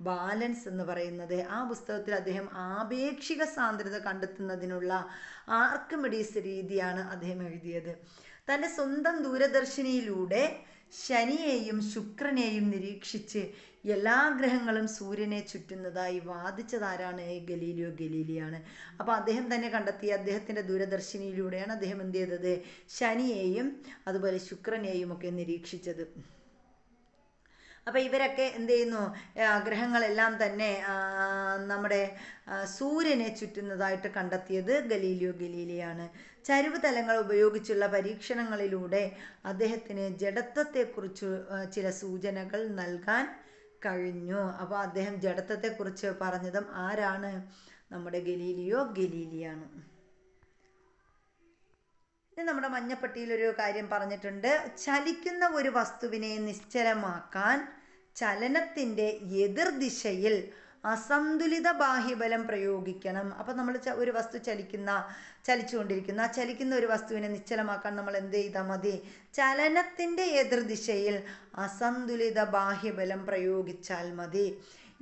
ബാലൻസ് എന്ന് പറയുന്നത്. ആ പുസ്തകത്തിൽ അദ്ദേഹം ആപേക്ഷിക സാന്ദ്രത കണ്ടെത്തുന്നതിനുള്ള ആർക്കിമിഡീസ് രീതിയാണ് അദ്ദേഹം എഴുതിയത്. തൻ്റെ സ്വന്തം ദൂരദർശിനിയിലൂടെ ശനിയെയും ശുക്രനെയും നിരീക്ഷിച്ച് എല്ലാ ഗ്രഹങ്ങളും സൂര്യനെ ചുറ്റുന്നതായി വാദിച്ചതാരാണ്? ഗലീലിയോ ഗലീലിയാണ്. അപ്പോൾ അദ്ദേഹം തന്നെ കണ്ടെത്തിയ അദ്ദേഹത്തിൻ്റെ ദൂരദർശിനിയിലൂടെയാണ് അദ്ദേഹം എന്ത് ചെയ്തത്? ശനിയെയും അതുപോലെ ശുക്രനെയും ഒക്കെ നിരീക്ഷിച്ചത്. അപ്പോൾ ഇവരൊക്കെ എന്ത് ചെയ്യുന്നു? ഗ്രഹങ്ങളെല്ലാം തന്നെ നമ്മുടെ സൂര്യനെ ചുറ്റുന്നതായിട്ട് കണ്ടെത്തിയത് ഗലീലിയോ ഗലീലിയാണ്. ചരിവ് തലങ്ങൾ ഉപയോഗിച്ചുള്ള പരീക്ഷണങ്ങളിലൂടെ അദ്ദേഹത്തിന് ജഡത്വത്തെക്കുറിച്ച് ചില സൂചനകൾ നൽകാൻ കഴിഞ്ഞു. അപ്പോൾ അദ്ദേഹം ജഡത്വത്തെക്കുറിച്ച് പറഞ്ഞതും ആരാണ്? നമ്മുടെ ഗലീലിയോ ഗലീലിയാണ്. നമ്മുടെ മഞ്ഞപ്പട്ടിയിലൊരു കാര്യം പറഞ്ഞിട്ടുണ്ട്. ചലിക്കുന്ന ഒരു വസ്തുവിനെ നിശ്ചലമാക്കാൻ ചലനത്തിൻ്റെ എതിർദിശയിൽ അസന്തുലിത ബാഹ്യബലം പ്രയോഗിക്കണം. അപ്പം നമ്മൾ ഒരു വസ്തു ചലിക്കുന്ന ഒരു വസ്തുവിനെ നിശ്ചലമാക്കാൻ നമ്മൾ എന്ത് ചെയ്താൽ മതി? ചലനത്തിൻ്റെ എതിർദിശയിൽ അസന്തുലിത ബാഹ്യബലം പ്രയോഗിച്ചാൽ മതി.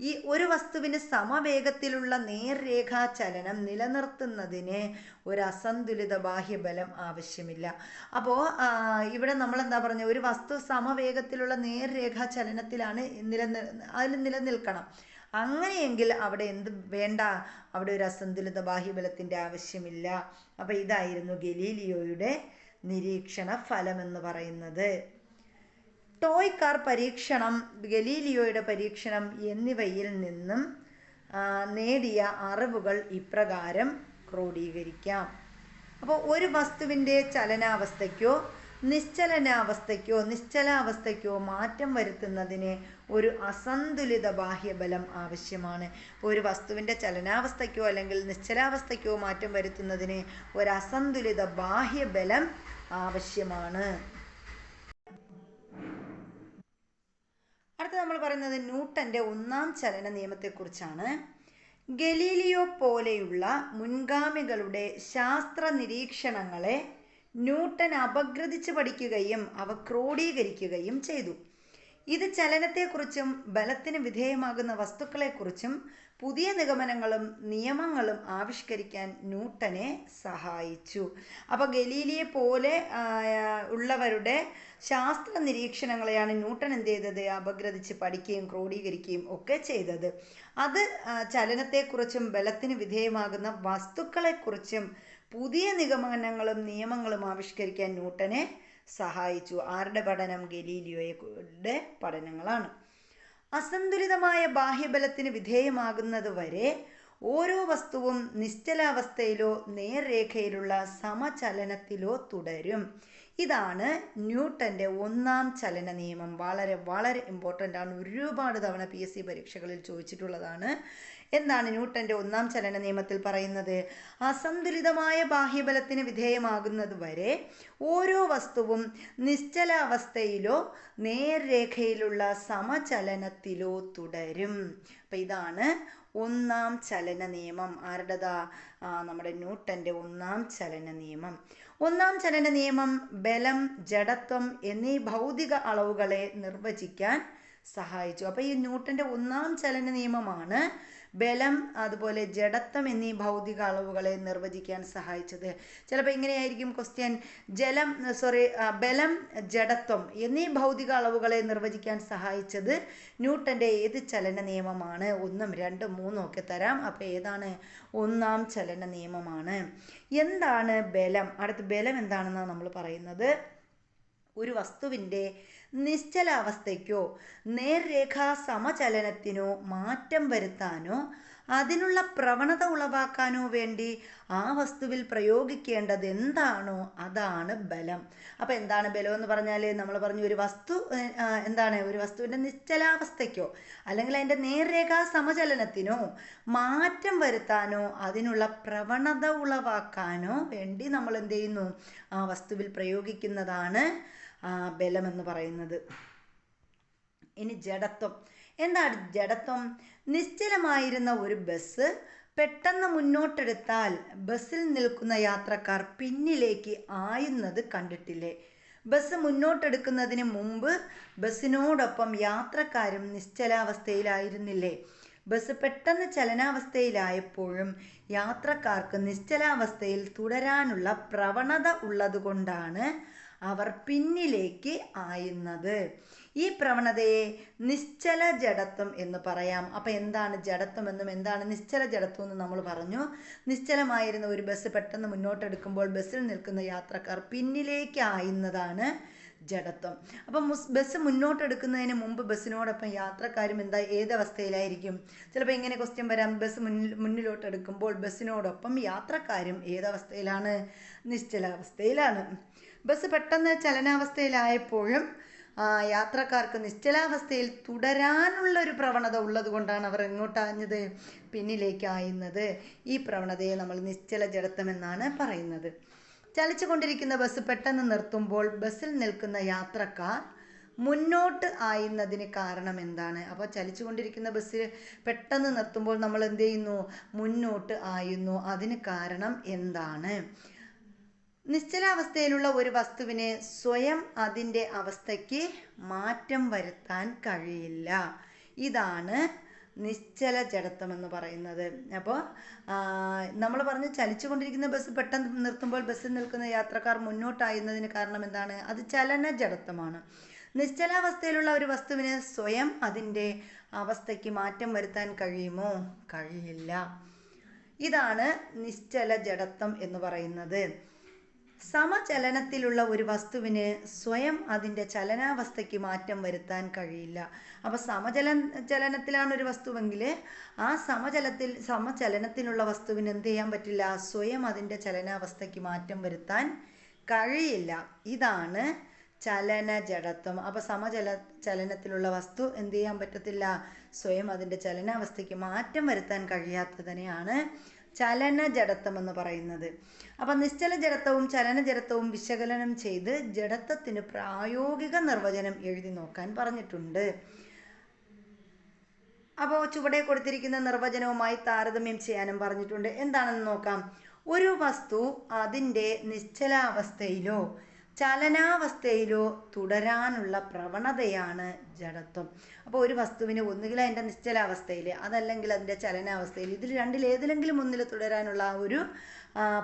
ഈ ഒരു വസ്തുവിന് സമവേഗത്തിലുള്ള നേർരേഖാ ചലനം നിലനിർത്തുന്നതിന് ഒരു അസന്തുലിത ബാഹ്യബലം ആവശ്യമില്ല. അപ്പോൾ ഇവിടെ നമ്മൾ എന്താ പറഞ്ഞത്? ഒരു വസ്തു സമവേഗത്തിലുള്ള നേർരേഖാ ചലനത്തിലാണ് അതിൽ നിലനിൽക്കണം. അങ്ങനെയെങ്കിൽ അവിടെ എന്ത് വേണ്ട? അവിടെ ഒരു അസന്തുലിത ബാഹ്യബലത്തിൻ്റെ ആവശ്യമില്ല. അപ്പോൾ ഇതായിരുന്നു ഗലീലിയോയുടെ നിരീക്ഷണ ഫലം എന്ന് പറയുന്നത്. ടോയ് കാർ പരീക്ഷണം, ഗലീലിയോയുടെ പരീക്ഷണം എന്നിവയിൽ നിന്നും നേടിയ അറിവുകൾ ഇപ്രകാരം ക്രോഡീകരിക്കാം. അപ്പോൾ ഒരു വസ്തുവിൻ്റെ ചലനാവസ്ഥയ്ക്കോ നിശ്ചലാവസ്ഥയ്ക്കോ മാറ്റം വരുത്തുന്നതിന് ഒരു അസന്തുലിത ബാഹ്യബലം ആവശ്യമാണ്. ഒരു വസ്തുവിൻ്റെ ചലനാവസ്ഥയ്ക്കോ അല്ലെങ്കിൽ നിശ്ചലാവസ്ഥയ്ക്കോ മാറ്റം വരുത്തുന്നതിന് ഒരു അസന്തുലിത ബാഹ്യബലം ആവശ്യമാണ്. അടുത്ത നമ്മൾ പറയുന്നത് ന്യൂട്ടൻ്റെ ഒന്നാം ചലന നിയമത്തെക്കുറിച്ചാണ്. ഗലീലിയോ പോലെയുള്ള മുൻഗാമികളുടെ ശാസ്ത്ര നിരീക്ഷണങ്ങളെ ന്യൂട്ടൻ അപഗ്രഥിച്ച് പഠിക്കുകയും അവ ക്രോഡീകരിക്കുകയും ചെയ്തു. ഇത് ചലനത്തെക്കുറിച്ചും ബലത്തിന് വിധേയമാകുന്ന വസ്തുക്കളെക്കുറിച്ചും പുതിയ നിഗമനങ്ങളും നിയമങ്ങളും ആവിഷ്കരിക്കാൻ ന്യൂട്ടനെ സഹായിച്ചു. അപ്പോൾ ഗലീലിയെ പോലെ ഉള്ളവരുടെ ശാസ്ത്ര നിരീക്ഷണങ്ങളെയാണ് ന്യൂട്ടൻ എന്ത് ചെയ്തത്? അപഗ്രഥിച്ച് പഠിക്കുകയും ക്രോഡീകരിക്കുകയും ഒക്കെ ചെയ്തത്. അത് ചലനത്തെക്കുറിച്ചും ബലത്തിന് വിധേയമാകുന്ന വസ്തുക്കളെക്കുറിച്ചും പുതിയ നിഗമനങ്ങളും നിയമങ്ങളും ആവിഷ്കരിക്കാൻ ന്യൂട്ടനെ സഹായിച്ചു. ആരുടെ പഠനം? ഗലീലിയോയുടെ പഠനങ്ങളാണ്. അസന്തുലിതമായ ബാഹ്യബലത്തിന് വിധേയമാകുന്നത് വരെ ഓരോ വസ്തുവും നിശ്ചലാവസ്ഥയിലോ നേർരേഖയിലുള്ള സമചലനത്തിലോ തുടരും. ഇതാണ് ന്യൂട്ടൻ്റെ ഒന്നാം ചലന നിയമം. വളരെ വളരെ ഇമ്പോർട്ടൻ്റ് ആണ്. ഒരുപാട് തവണ PSC പരീക്ഷകളിൽ ചോദിച്ചിട്ടുള്ളതാണ്. എന്താണ് ന്യൂട്ടൻ്റെ ഒന്നാം ചലന നിയമത്തിൽ പറയുന്നത്? അസന്തുലിതമായ ബാഹ്യബലത്തിന് വിധേയമാകുന്നത് വരെ ഓരോ വസ്തുവും നിശ്ചലാവസ്ഥയിലോ നേർരേഖയിലുള്ള സമചലനത്തിലോ തുടരും. അപ്പം ഇതാണ് ഒന്നാം ചലന നിയമം. ആരുടേതാ? നമ്മുടെ ന്യൂട്ടൻ്റെ ഒന്നാം ചലന നിയമം. ഒന്നാം ചലന നിയമം ബലം, ജഡത്വം എന്നീ ഭൗതിക അളവുകളെ നിർവചിക്കാൻ സഹായിച്ചു. അപ്പോൾ ഈ ന്യൂട്ടൻ്റെ ഒന്നാം ചലന നിയമമാണ് ബലം അതുപോലെ ജഡത്വം എന്നീ ഭൗതിക അളവുകളെ നിർവചിക്കാൻ സഹായിച്ചത്. ചിലപ്പോൾ ഇങ്ങനെയായിരിക്കും ക്വസ്റ്റ്യൻ. ബലം, ജഡത്വം എന്നീ ഭൗതിക അളവുകളെ നിർവചിക്കാൻ സഹായിച്ചത് ന്യൂട്ടൻ്റെ ഏത് ചലന നിയമമാണ്? 1, 2, 3 ഒക്കെ തരാം. അപ്പോൾ ഏതാണ്? ഒന്നാം ചലന നിയമമാണ്. എന്താണ് ബലം? അടുത്ത ബലം എന്താണെന്നാണ് നമ്മൾ പറയുന്നത്. ഒരു വസ്തുവിൻ്റെ നിശ്ചലാവസ്ഥയ്ക്കോ നേർരേഖാ സമചലനത്തിനോ മാറ്റം വരുത്താനോ അതിനുള്ള പ്രവണത ഉളവാക്കാനോ വേണ്ടി ആ വസ്തുവിൽ പ്രയോഗിക്കേണ്ടത് എന്താണോ അതാണ് ബലം. അപ്പോൾ എന്താണ് ബലം എന്ന് പറഞ്ഞാൽ നമ്മൾ പറഞ്ഞു ഒരു വസ്തു ഒരു വസ്തുവിൻ്റെ നിശ്ചലാവസ്ഥയ്ക്കോ അല്ലെങ്കിൽ അതിൻ്റെ നേർരേഖാ സമചലനത്തിനോ മാറ്റം വരുത്താനോ അതിനുള്ള പ്രവണത ഉളവാക്കാനോ വേണ്ടി നമ്മൾ എന്ത് ചെയ്യുന്നു? ആ വസ്തുവിൽ പ്രയോഗിക്കുന്നതാണ് ബലമെന്ന് പറയുന്നത്. ഇനി ജഡത്വം. എന്താണ് ജഡത്വം? നിശ്ചലമായിരുന്ന ഒരു ബസ് പെട്ടെന്ന് മുന്നോട്ടെടുത്താൽ ബസ്സിൽ നിൽക്കുന്ന യാത്രക്കാർ പിന്നിലേക്ക് ആയുന്നത് കണ്ടിട്ടില്ലേ? ബസ് മുന്നോട്ടെടുക്കുന്നതിന് മുമ്പ് ബസ്സിനോടൊപ്പം യാത്രക്കാരും നിശ്ചലാവസ്ഥയിലായിരുന്നില്ലേ? ബസ് പെട്ടെന്ന് ചലനാവസ്ഥയിലായപ്പോഴും യാത്രക്കാർക്ക് നിശ്ചലാവസ്ഥയിൽ തുടരാനുള്ള പ്രവണത ഉള്ളതുകൊണ്ടാണ് അവർ പിന്നിലേക്ക് ആയുന്നത്. ഈ പ്രവണതയെ നിശ്ചല ജഡത്വം എന്ന് പറയാം. അപ്പം എന്താണ് ജഡത്വം എന്നും എന്താണ് നിശ്ചല ജഡത്വം എന്നും നമ്മൾ പറഞ്ഞു. നിശ്ചലമായിരുന്ന ഒരു ബസ് പെട്ടെന്ന് മുന്നോട്ടെടുക്കുമ്പോൾ ബസ്സിൽ നിൽക്കുന്ന യാത്രക്കാർ പിന്നിലേക്ക് ആയുന്നതാണ് ജഡത്വം. അപ്പം ബസ് മുന്നോട്ടെടുക്കുന്നതിന് മുമ്പ് ബസ്സിനോടൊപ്പം യാത്രക്കാരും ഏതവസ്ഥയിലായിരിക്കും? ചിലപ്പോൾ ഇങ്ങനെ ക്വസ്റ്റ്യൻ വരാം. ബസ് മുന്നിലോട്ട് എടുക്കുമ്പോൾ ബസ്സിനോടൊപ്പം യാത്രക്കാരും ഏതവസ്ഥയിലാണ്? നിശ്ചലാവസ്ഥയിലാണ്. ബസ് പെട്ടെന്ന് ചലനാവസ്ഥയിലായപ്പോഴും യാത്രക്കാർക്ക് നിശ്ചലാവസ്ഥയിൽ തുടരാനുള്ള ഒരു പ്രവണത ഉള്ളത് കൊണ്ടാണ് അവർ എങ്ങോട്ടാഞ്ഞത്? പിന്നിലേക്കായുന്നത്. ഈ പ്രവണതയെ നമ്മൾ നിശ്ചല ജഡത്വം എന്നാണ് പറയുന്നത്. ചലിച്ചുകൊണ്ടിരിക്കുന്ന ബസ് പെട്ടെന്ന് നിർത്തുമ്പോൾ ബസ്സിൽ നിൽക്കുന്ന യാത്രക്കാർ മുന്നോട്ട് ആയുന്നതിന് കാരണം എന്താണ്? അപ്പോൾ ചലിച്ചുകൊണ്ടിരിക്കുന്ന ബസ് പെട്ടെന്ന് നിർത്തുമ്പോൾ നമ്മൾ എന്ത് ചെയ്യുന്നു? മുന്നോട്ട് ആയുന്നു. അതിന് കാരണം എന്താണ്? നിശ്ചലാവസ്ഥയിലുള്ള ഒരു വസ്തുവിന് സ്വയം അതിൻ്റെ അവസ്ഥയ്ക്ക് മാറ്റം വരുത്താൻ കഴിയില്ല. ഇതാണ് നിശ്ചല ജഡത്വം എന്ന് പറയുന്നത്. അപ്പോൾ നമ്മൾ പറഞ്ഞു ചലിച്ചുകൊണ്ടിരിക്കുന്ന ബസ് പെട്ടെന്ന് നിർത്തുമ്പോൾ ബസ്സിൽ നിൽക്കുന്ന യാത്രക്കാർ മുന്നോട്ടായുന്നതിന് കാരണം എന്താണ്? അത് ചലന ജഡത്വമാണ്. നിശ്ചലാവസ്ഥയിലുള്ള ഒരു വസ്തുവിന് സ്വയം അതിൻ്റെ അവസ്ഥയ്ക്ക് മാറ്റം വരുത്താൻ കഴിയുമോ? കഴിയില്ല. ഇതാണ് നിശ്ചല ജഡത്വം എന്ന് പറയുന്നത്. സമചലനത്തിലുള്ള ഒരു വസ്തുവിന് സ്വയം അതിൻ്റെ ചലനാവസ്ഥയ്ക്ക് മാറ്റം വരുത്താൻ കഴിയില്ല. അപ്പോൾ ചലനത്തിലാണ് ഒരു വസ്തുവെങ്കിൽ ആ സമചലനത്തിലുള്ള വസ്തുവിന് എന്ത് ചെയ്യാൻ പറ്റില്ല? സ്വയം അതിൻ്റെ ചലനാവസ്ഥയ്ക്ക് മാറ്റം വരുത്താൻ കഴിയില്ല. ഇതാണ് ചലന ജഡത്വം. അപ്പോൾ ചലനത്തിലുള്ള വസ്തു എന്ത് ചെയ്യാൻ പറ്റത്തില്ല? സ്വയം അതിൻ്റെ ചലനാവസ്ഥയ്ക്ക് മാറ്റം വരുത്താൻ കഴിയാത്തതിനെയാണ് ചലന ജഡത്വം എന്ന് പറയുന്നത്. അപ്പം നിശ്ചല ജഡത്വവും ചലന ജഡത്വവും വിശകലനം ചെയ്ത് ജഡത്വത്തിന് പ്രായോഗിക നിർവചനം എഴുതി നോക്കാൻ പറഞ്ഞിട്ടുണ്ട്. അപ്പോൾ ചുവടെ കൊടുത്തിരിക്കുന്ന നിർവചനവുമായി താരതമ്യം ചെയ്യാനും പറഞ്ഞിട്ടുണ്ട്. എന്താണെന്ന് നോക്കാം. ഒരു വസ്തു അതിൻ്റെ നിശ്ചലാവസ്ഥയിലോ ചലനാവസ്ഥയിലോ തുടരാനുള്ള പ്രവണതയാണ് ജഡത്വം. അപ്പോൾ ഒരു വസ്തുവിന് ഒന്നുകിൽ അതിൻ്റെ നിശ്ചലാവസ്ഥയിൽ അതല്ലെങ്കിൽ അതിൻ്റെ ചലനാവസ്ഥയിൽ ഇതിൽ രണ്ടിലേതിലെങ്കിലും ഒന്നിൽ തുടരാനുള്ള ആ ഒരു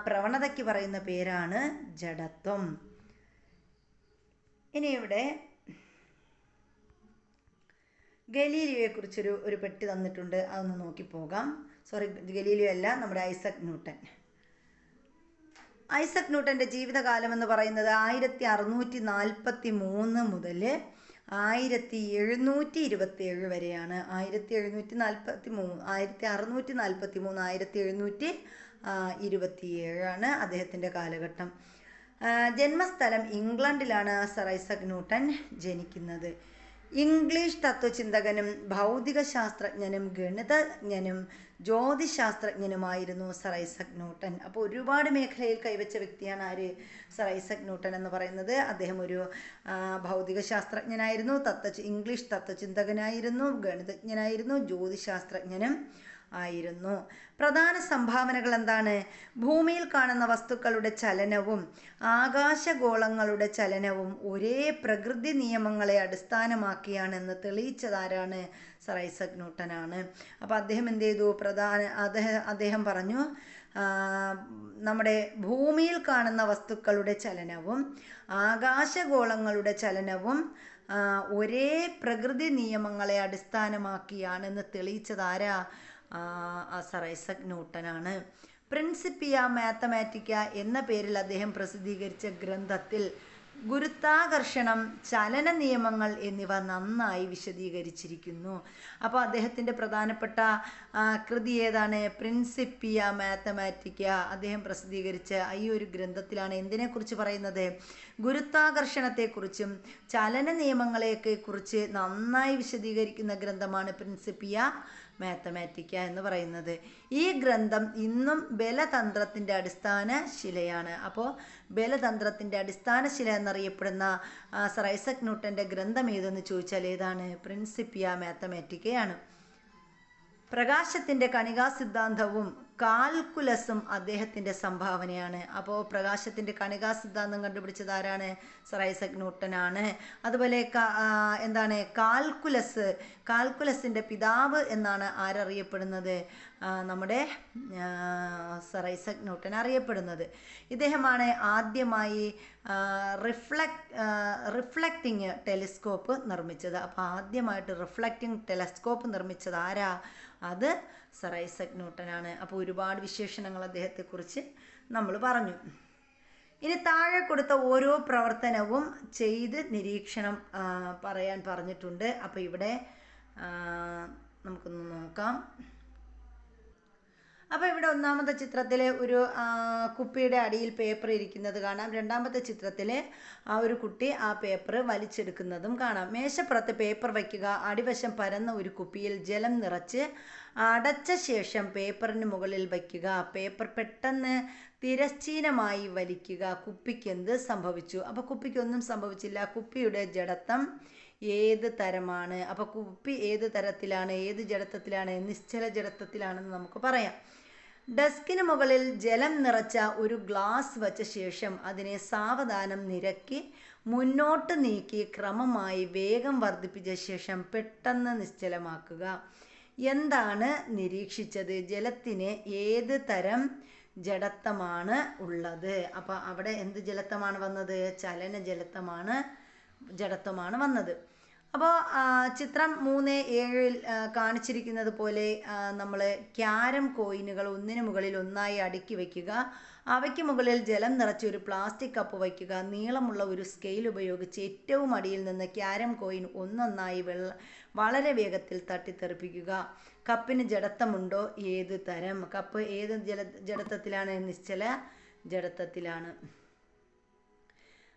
പ്രവണതയ്ക്ക് പറയുന്ന പേരാണ് ജഡത്വം. ഇനി ഇവിടെ ഗലീലിയോയെ കുറിച്ചൊരു പെട്ടി തന്നിട്ടുണ്ട്. അതൊന്ന് നോക്കിപ്പോകാം. ഗലീലിയോ അല്ല, നമ്മുടെ ഐസക് ന്യൂട്ടൻ. ഐസക് ന്യൂട്ടൻ്റെ ജീവിതകാലം എന്ന് പറയുന്നത് 1643 മുതൽ 1727 വരെയാണ്. 1627 അദ്ദേഹത്തിൻ്റെ കാലഘട്ടം. ജന്മസ്ഥലം ഇംഗ്ലണ്ടിലാണ് സർ ഐസക് ന്യൂട്ടൻ ജനിക്കുന്നത്. ഇംഗ്ലീഷ് തത്വചിന്തകനും ഭൗതിക ശാസ്ത്രജ്ഞനും ഗണിതജ്ഞനും ജ്യോതിശാസ്ത്രജ്ഞനുമായിരുന്നു സർ ഐസക് ന്യൂട്ടൻ. അപ്പോൾ ഒരുപാട് മേഖലയിൽ കൈവച്ച വ്യക്തിയാണ് ആര്? സർ ഐസക് ന്യൂട്ടൻ എന്ന് പറയുന്നത്. അദ്ദേഹം ഒരു ഭൗതിക ശാസ്ത്രജ്ഞനായിരുന്നു, ഇംഗ്ലീഷ് തത്വചിന്തകനായിരുന്നു, ഗണിതജ്ഞനായിരുന്നു, ജ്യോതിശാസ്ത്രജ്ഞനും ആയിരുന്നു. പ്രധാന സംഭാവനകൾ എന്താണ്? ഭൂമിയിൽ കാണുന്ന വസ്തുക്കളുടെ ചലനവും ആകാശഗോളങ്ങളുടെ ചലനവും ഒരേ പ്രകൃതി നിയമങ്ങളെ അടിസ്ഥാനമാക്കിയാണെന്ന് തെളിയിച്ചതാരാണ്? Sir Isaac ന്യൂട്ടനാണ്. അപ്പോൾ അദ്ദേഹം എന്ത് ചെയ്തു? അദ്ദേഹം പറഞ്ഞു നമ്മുടെ ഭൂമിയിൽ കാണുന്ന വസ്തുക്കളുടെ ചലനവും ആകാശഗോളങ്ങളുടെ ചലനവും ഒരേ പ്രകൃതി നിയമങ്ങളെ അടിസ്ഥാനമാക്കിയാണെന്ന് തെളിയിച്ചതാരാ? സർ ഐസക് ന്യൂട്ടനാണ്. പ്രിൻസിപ്പിയ മാത്തമാറ്റിക്ക എന്ന പേരിൽ അദ്ദേഹം പ്രസിദ്ധീകരിച്ച ഗ്രന്ഥത്തിൽ ഗുരുത്വാകർഷണം, ചലന നിയമങ്ങൾ എന്നിവ നന്നായി വിശദീകരിച്ചിരിക്കുന്നു. അപ്പോൾ അദ്ദേഹത്തിൻ്റെ പ്രധാനപ്പെട്ട കൃതി ഏതാണ്? Principia Mathematica. അദ്ദേഹം പ്രസിദ്ധീകരിച്ച ഈ ഒരു ഗ്രന്ഥത്തിലാണ് എന്തിനെക്കുറിച്ച് പറയുന്നത്? ഗുരുത്വാകർഷണത്തെക്കുറിച്ചും ചലന നിയമങ്ങളെയൊക്കെ കുറിച്ച് നന്നായി വിശദീകരിക്കുന്ന ഗ്രന്ഥമാണ് പ്രിൻസിപ്പിയ മാത്തമാറ്റിക്ക എന്ന് പറയുന്നത്. ഈ ഗ്രന്ഥം ഇന്നും ബലതന്ത്രത്തിൻ്റെ അടിസ്ഥാന ശിലയാണ്. അപ്പോൾ ബലതന്ത്രത്തിൻ്റെ അടിസ്ഥാന ശില എന്നറിയപ്പെടുന്ന സർ ഐസക് ന്യൂട്ടൻ്റെ ഗ്രന്ഥം ഏതെന്ന് ചോദിച്ചാൽ ഏതാണ്? പ്രിൻസിപ്പിയ മാത്തമാറ്റിക്കയാണ്. പ്രകാശത്തിൻ്റെ കണികാ സിദ്ധാന്തവും കാൽക്കുലസും അദ്ദേഹത്തിൻ്റെ സംഭാവനയാണ്. അപ്പോൾ പ്രകാശത്തിൻ്റെ കണികാ സിദ്ധാന്തം കണ്ടുപിടിച്ചത് ആരാണ്? സർ ഐസക് ന്യൂട്ടനാണ്. അതുപോലെ എന്താണ് കാൽക്കുലസിൻ്റെ പിതാവ് എന്നാണ് ആരറിയപ്പെടുന്നത്? നമ്മുടെ സർ ഐസക് ന്യൂട്ടൻ അറിയപ്പെടുന്നത്. ഇദ്ദേഹമാണ് ആദ്യമായി റിഫ്ലക്റ്റിംഗ് ടെലിസ്കോപ്പ് നിർമ്മിച്ചത്. അപ്പോൾ ആദ്യമായിട്ട് റിഫ്ലക്റ്റിംഗ് ടെലിസ്കോപ്പ് നിർമ്മിച്ചത് ആരാ? അത് സർ ഐസക് ന്യൂട്ടനാണ്. അപ്പോൾ ഒരുപാട് വിശേഷണങ്ങൾ അദ്ദേഹത്തെക്കുറിച്ച് നമ്മൾ പറഞ്ഞു. ഇനി താഴെ കൊടുത്ത ഓരോ പ്രവർത്തനവും ചെയ്ത് നിരീക്ഷണം പറയാൻ പറഞ്ഞിട്ടുണ്ട്. അപ്പോൾ ഇവിടെ നമുക്കൊന്ന് നോക്കാം. അപ്പോൾ ഇവിടെ ഒന്നാമത്തെ ചിത്രത്തിൽ ഒരു കുപ്പിയുടെ അടിയിൽ പേപ്പർ ഇരിക്കുന്നത് കാണാം. രണ്ടാമത്തെ ചിത്രത്തിൽ ഒരു കുട്ടി ആ പേപ്പർ വലിച്ചെടുക്കുന്നതും കാണാം. മേശപ്പുറത്ത് പേപ്പർ വയ്ക്കുക. അടിവശം പരന്ന ഒരു കുപ്പിയിൽ ജലം നിറച്ച് അടച്ച ശേഷം പേപ്പറിന് മുകളിൽ വയ്ക്കുക. പേപ്പർ പെട്ടെന്ന് തിരശ്ചീനമായി വലിക്കുക. കുപ്പിക്ക് എന്ത് സംഭവിച്ചു? അപ്പോൾ കുപ്പിക്കൊന്നും സംഭവിച്ചില്ല. കുപ്പിയുടെ ജഡത്വം ഏത് തരമാണ്? അപ്പോൾ കുപ്പി ഏത് തരത്തിലാണ്, ഏത് ജഡത്വത്തിലാണ്? നിശ്ചല ജഡത്വത്തിലാണെന്ന് നമുക്ക് പറയാം. ഡെസ്കിന് മുകളിൽ ജലം നിറച്ച ഒരു ഗ്ലാസ് വച്ച ശേഷം അതിനെ സാവധാനം നിരക്കി മുന്നോട്ട് നീക്കി ക്രമമായി വേഗം വർദ്ധിപ്പിച്ച ശേഷം പെട്ടെന്ന് നിശ്ചലമാക്കുക. എന്താണ് നിരീക്ഷിച്ചത്? ജലത്തിന് ഏത് തരം ജഡത്വമാണ് ഉള്ളത്? അപ്പോൾ അവിടെ എന്ത് ജഡത്വമാണ് വന്നത്? ചലന ജഡത്വമാണ് വന്നത്. അപ്പോൾ ചിത്രം 3.7 കാണിച്ചിരിക്കുന്നത് പോലെ നമ്മൾ ക്യാരം കോയിനുകൾ ഒന്നിനു മുകളിൽ ഒന്നായി അടുക്കി വയ്ക്കുക. അവയ്ക്ക് മുകളിൽ ജലം നിറച്ച് ഒരു പ്ലാസ്റ്റിക് കപ്പ് വയ്ക്കുക. നീളമുള്ള ഒരു സ്കെയിൽ ഉപയോഗിച്ച് ഏറ്റവും അടിയിൽ നിന്ന് ക്യാരം കോയിൻ ഒന്നൊന്നായി വളരെ വേഗത്തിൽ തട്ടിത്തെറിപ്പിക്കുക. കപ്പിന് ജഡത്വമുണ്ടോ? ഏത് തരം? കപ്പ് ഏത് ജഡത്വത്തിലാണ്? നിശ്ചല ജഡത്വത്തിലാണ്.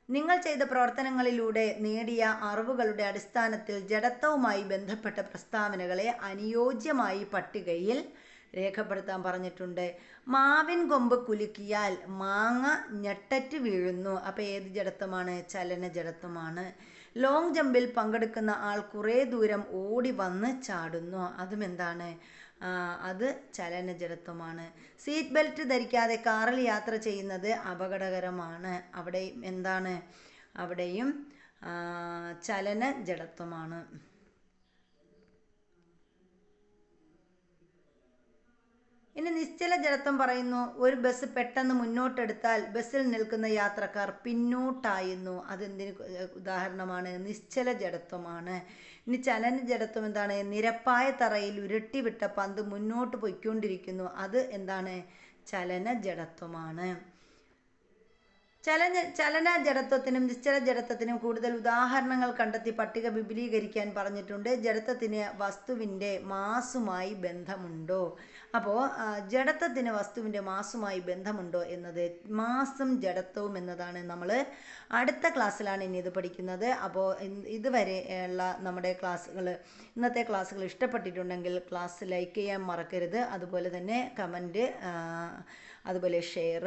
നിങ്ങൾ ചെയ്ത പ്രവർത്തനങ്ങളിലൂടെ നേടിയ അറിവുകളുടെ അടിസ്ഥാനത്തിൽ ജഡത്വവുമായി ബന്ധപ്പെട്ട പ്രസ്താവനകളെ അനുയോജ്യമായി പട്ടികയിൽ രേഖപ്പെടുത്താൻ പറഞ്ഞിട്ടുണ്ട്. മാവിൻ കൊമ്പ് കുലുക്കിയാൽ മാങ്ങ ഞെട്ടറ്റ് വീഴുന്നു. അപ്പോൾ ഏത് ജഡത്വമാണ്? ചലന ജഡത്വമാണ്. ലോങ് ജമ്പിൽ പങ്കെടുക്കുന്ന ആൾ കുറേ ദൂരം ഓടി വന്ന് ചാടുന്നു. അതും എന്താണ്? അത് ചലന ജഡത്വമാണ്. സീറ്റ് ബെൽറ്റ് ധരിക്കാതെ കാറിൽ യാത്ര ചെയ്യുന്നത് അപകടകരമാണ്. അവിടെയും എന്താണ്? അവിടെയും ചലന ജഡത്വമാണ്. ഇനി നിശ്ചല ജഡത്വം പറയുന്നു. ഒരു ബസ് പെട്ടെന്ന് മുന്നോട്ടെടുത്താൽ ബസ്സിൽ നിൽക്കുന്ന യാത്രക്കാർ പിന്നോട്ടായിരുന്നു. അതെന്തിന് ഉദാഹരണമാണ്? നിശ്ചല ജഡത്വമാണ്. ഇനി ചലന ജഡത്വം എന്താണ്? നിരപ്പായ തറയിൽ ഉരുട്ടിവിട്ട പന്ത് മുന്നോട്ട് പോയിക്കൊണ്ടിരിക്കുന്നു. അത് എന്താണ്? ചലന ജഡത്വമാണ്. ചലന ജഡത്വത്തിനും നിശ്ചല ജഡത്വത്തിനും കൂടുതൽ ഉദാഹരണങ്ങൾ കണ്ടെത്തി പട്ടിക വിപുലീകരിക്കാൻ പറഞ്ഞിട്ടുണ്ട്. ജഡത്വത്തിന് വസ്തുവിൻ്റെ മാസുമായി ബന്ധമുണ്ടോ? അപ്പോൾ ജഡത്വത്തിന് വസ്തുവിൻ്റെ മാസുമായി ബന്ധമുണ്ടോ എന്നത് മാസും ജഡത്വവും എന്നതാണ് നമ്മൾ അടുത്ത ക്ലാസ്സിലാണ് ഇനി ഇത് പഠിക്കുന്നത്. അപ്പോൾ ഇതുവരെ ഉള്ള നമ്മുടെ ഇന്നത്തെ ക്ലാസ്സുകൾ ഇഷ്ടപ്പെട്ടിട്ടുണ്ടെങ്കിൽ ക്ലാസ് ലൈക്ക് ചെയ്യാൻ മറക്കരുത്. അതുപോലെ തന്നെ കമൻറ്റ്, അതുപോലെ ഷെയർ,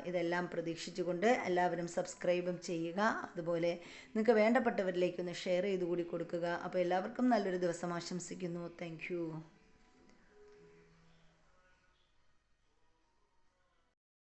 ഇതെല്ലാം പ്രതീക്ഷിച്ചുകൊണ്ട് എല്ലാവരും സബ്സ്ക്രൈബും ചെയ്യുക. അതുപോലെ നിങ്ങൾക്ക് വേണ്ടപ്പെട്ടവരിലേക്കൊന്ന് ഷെയർ ചെയ്ത് കൂടി കൊടുക്കുക. അപ്പോൾ എല്ലാവർക്കും നല്ലൊരു ദിവസം ആശംസിക്കുന്നു. Thank you.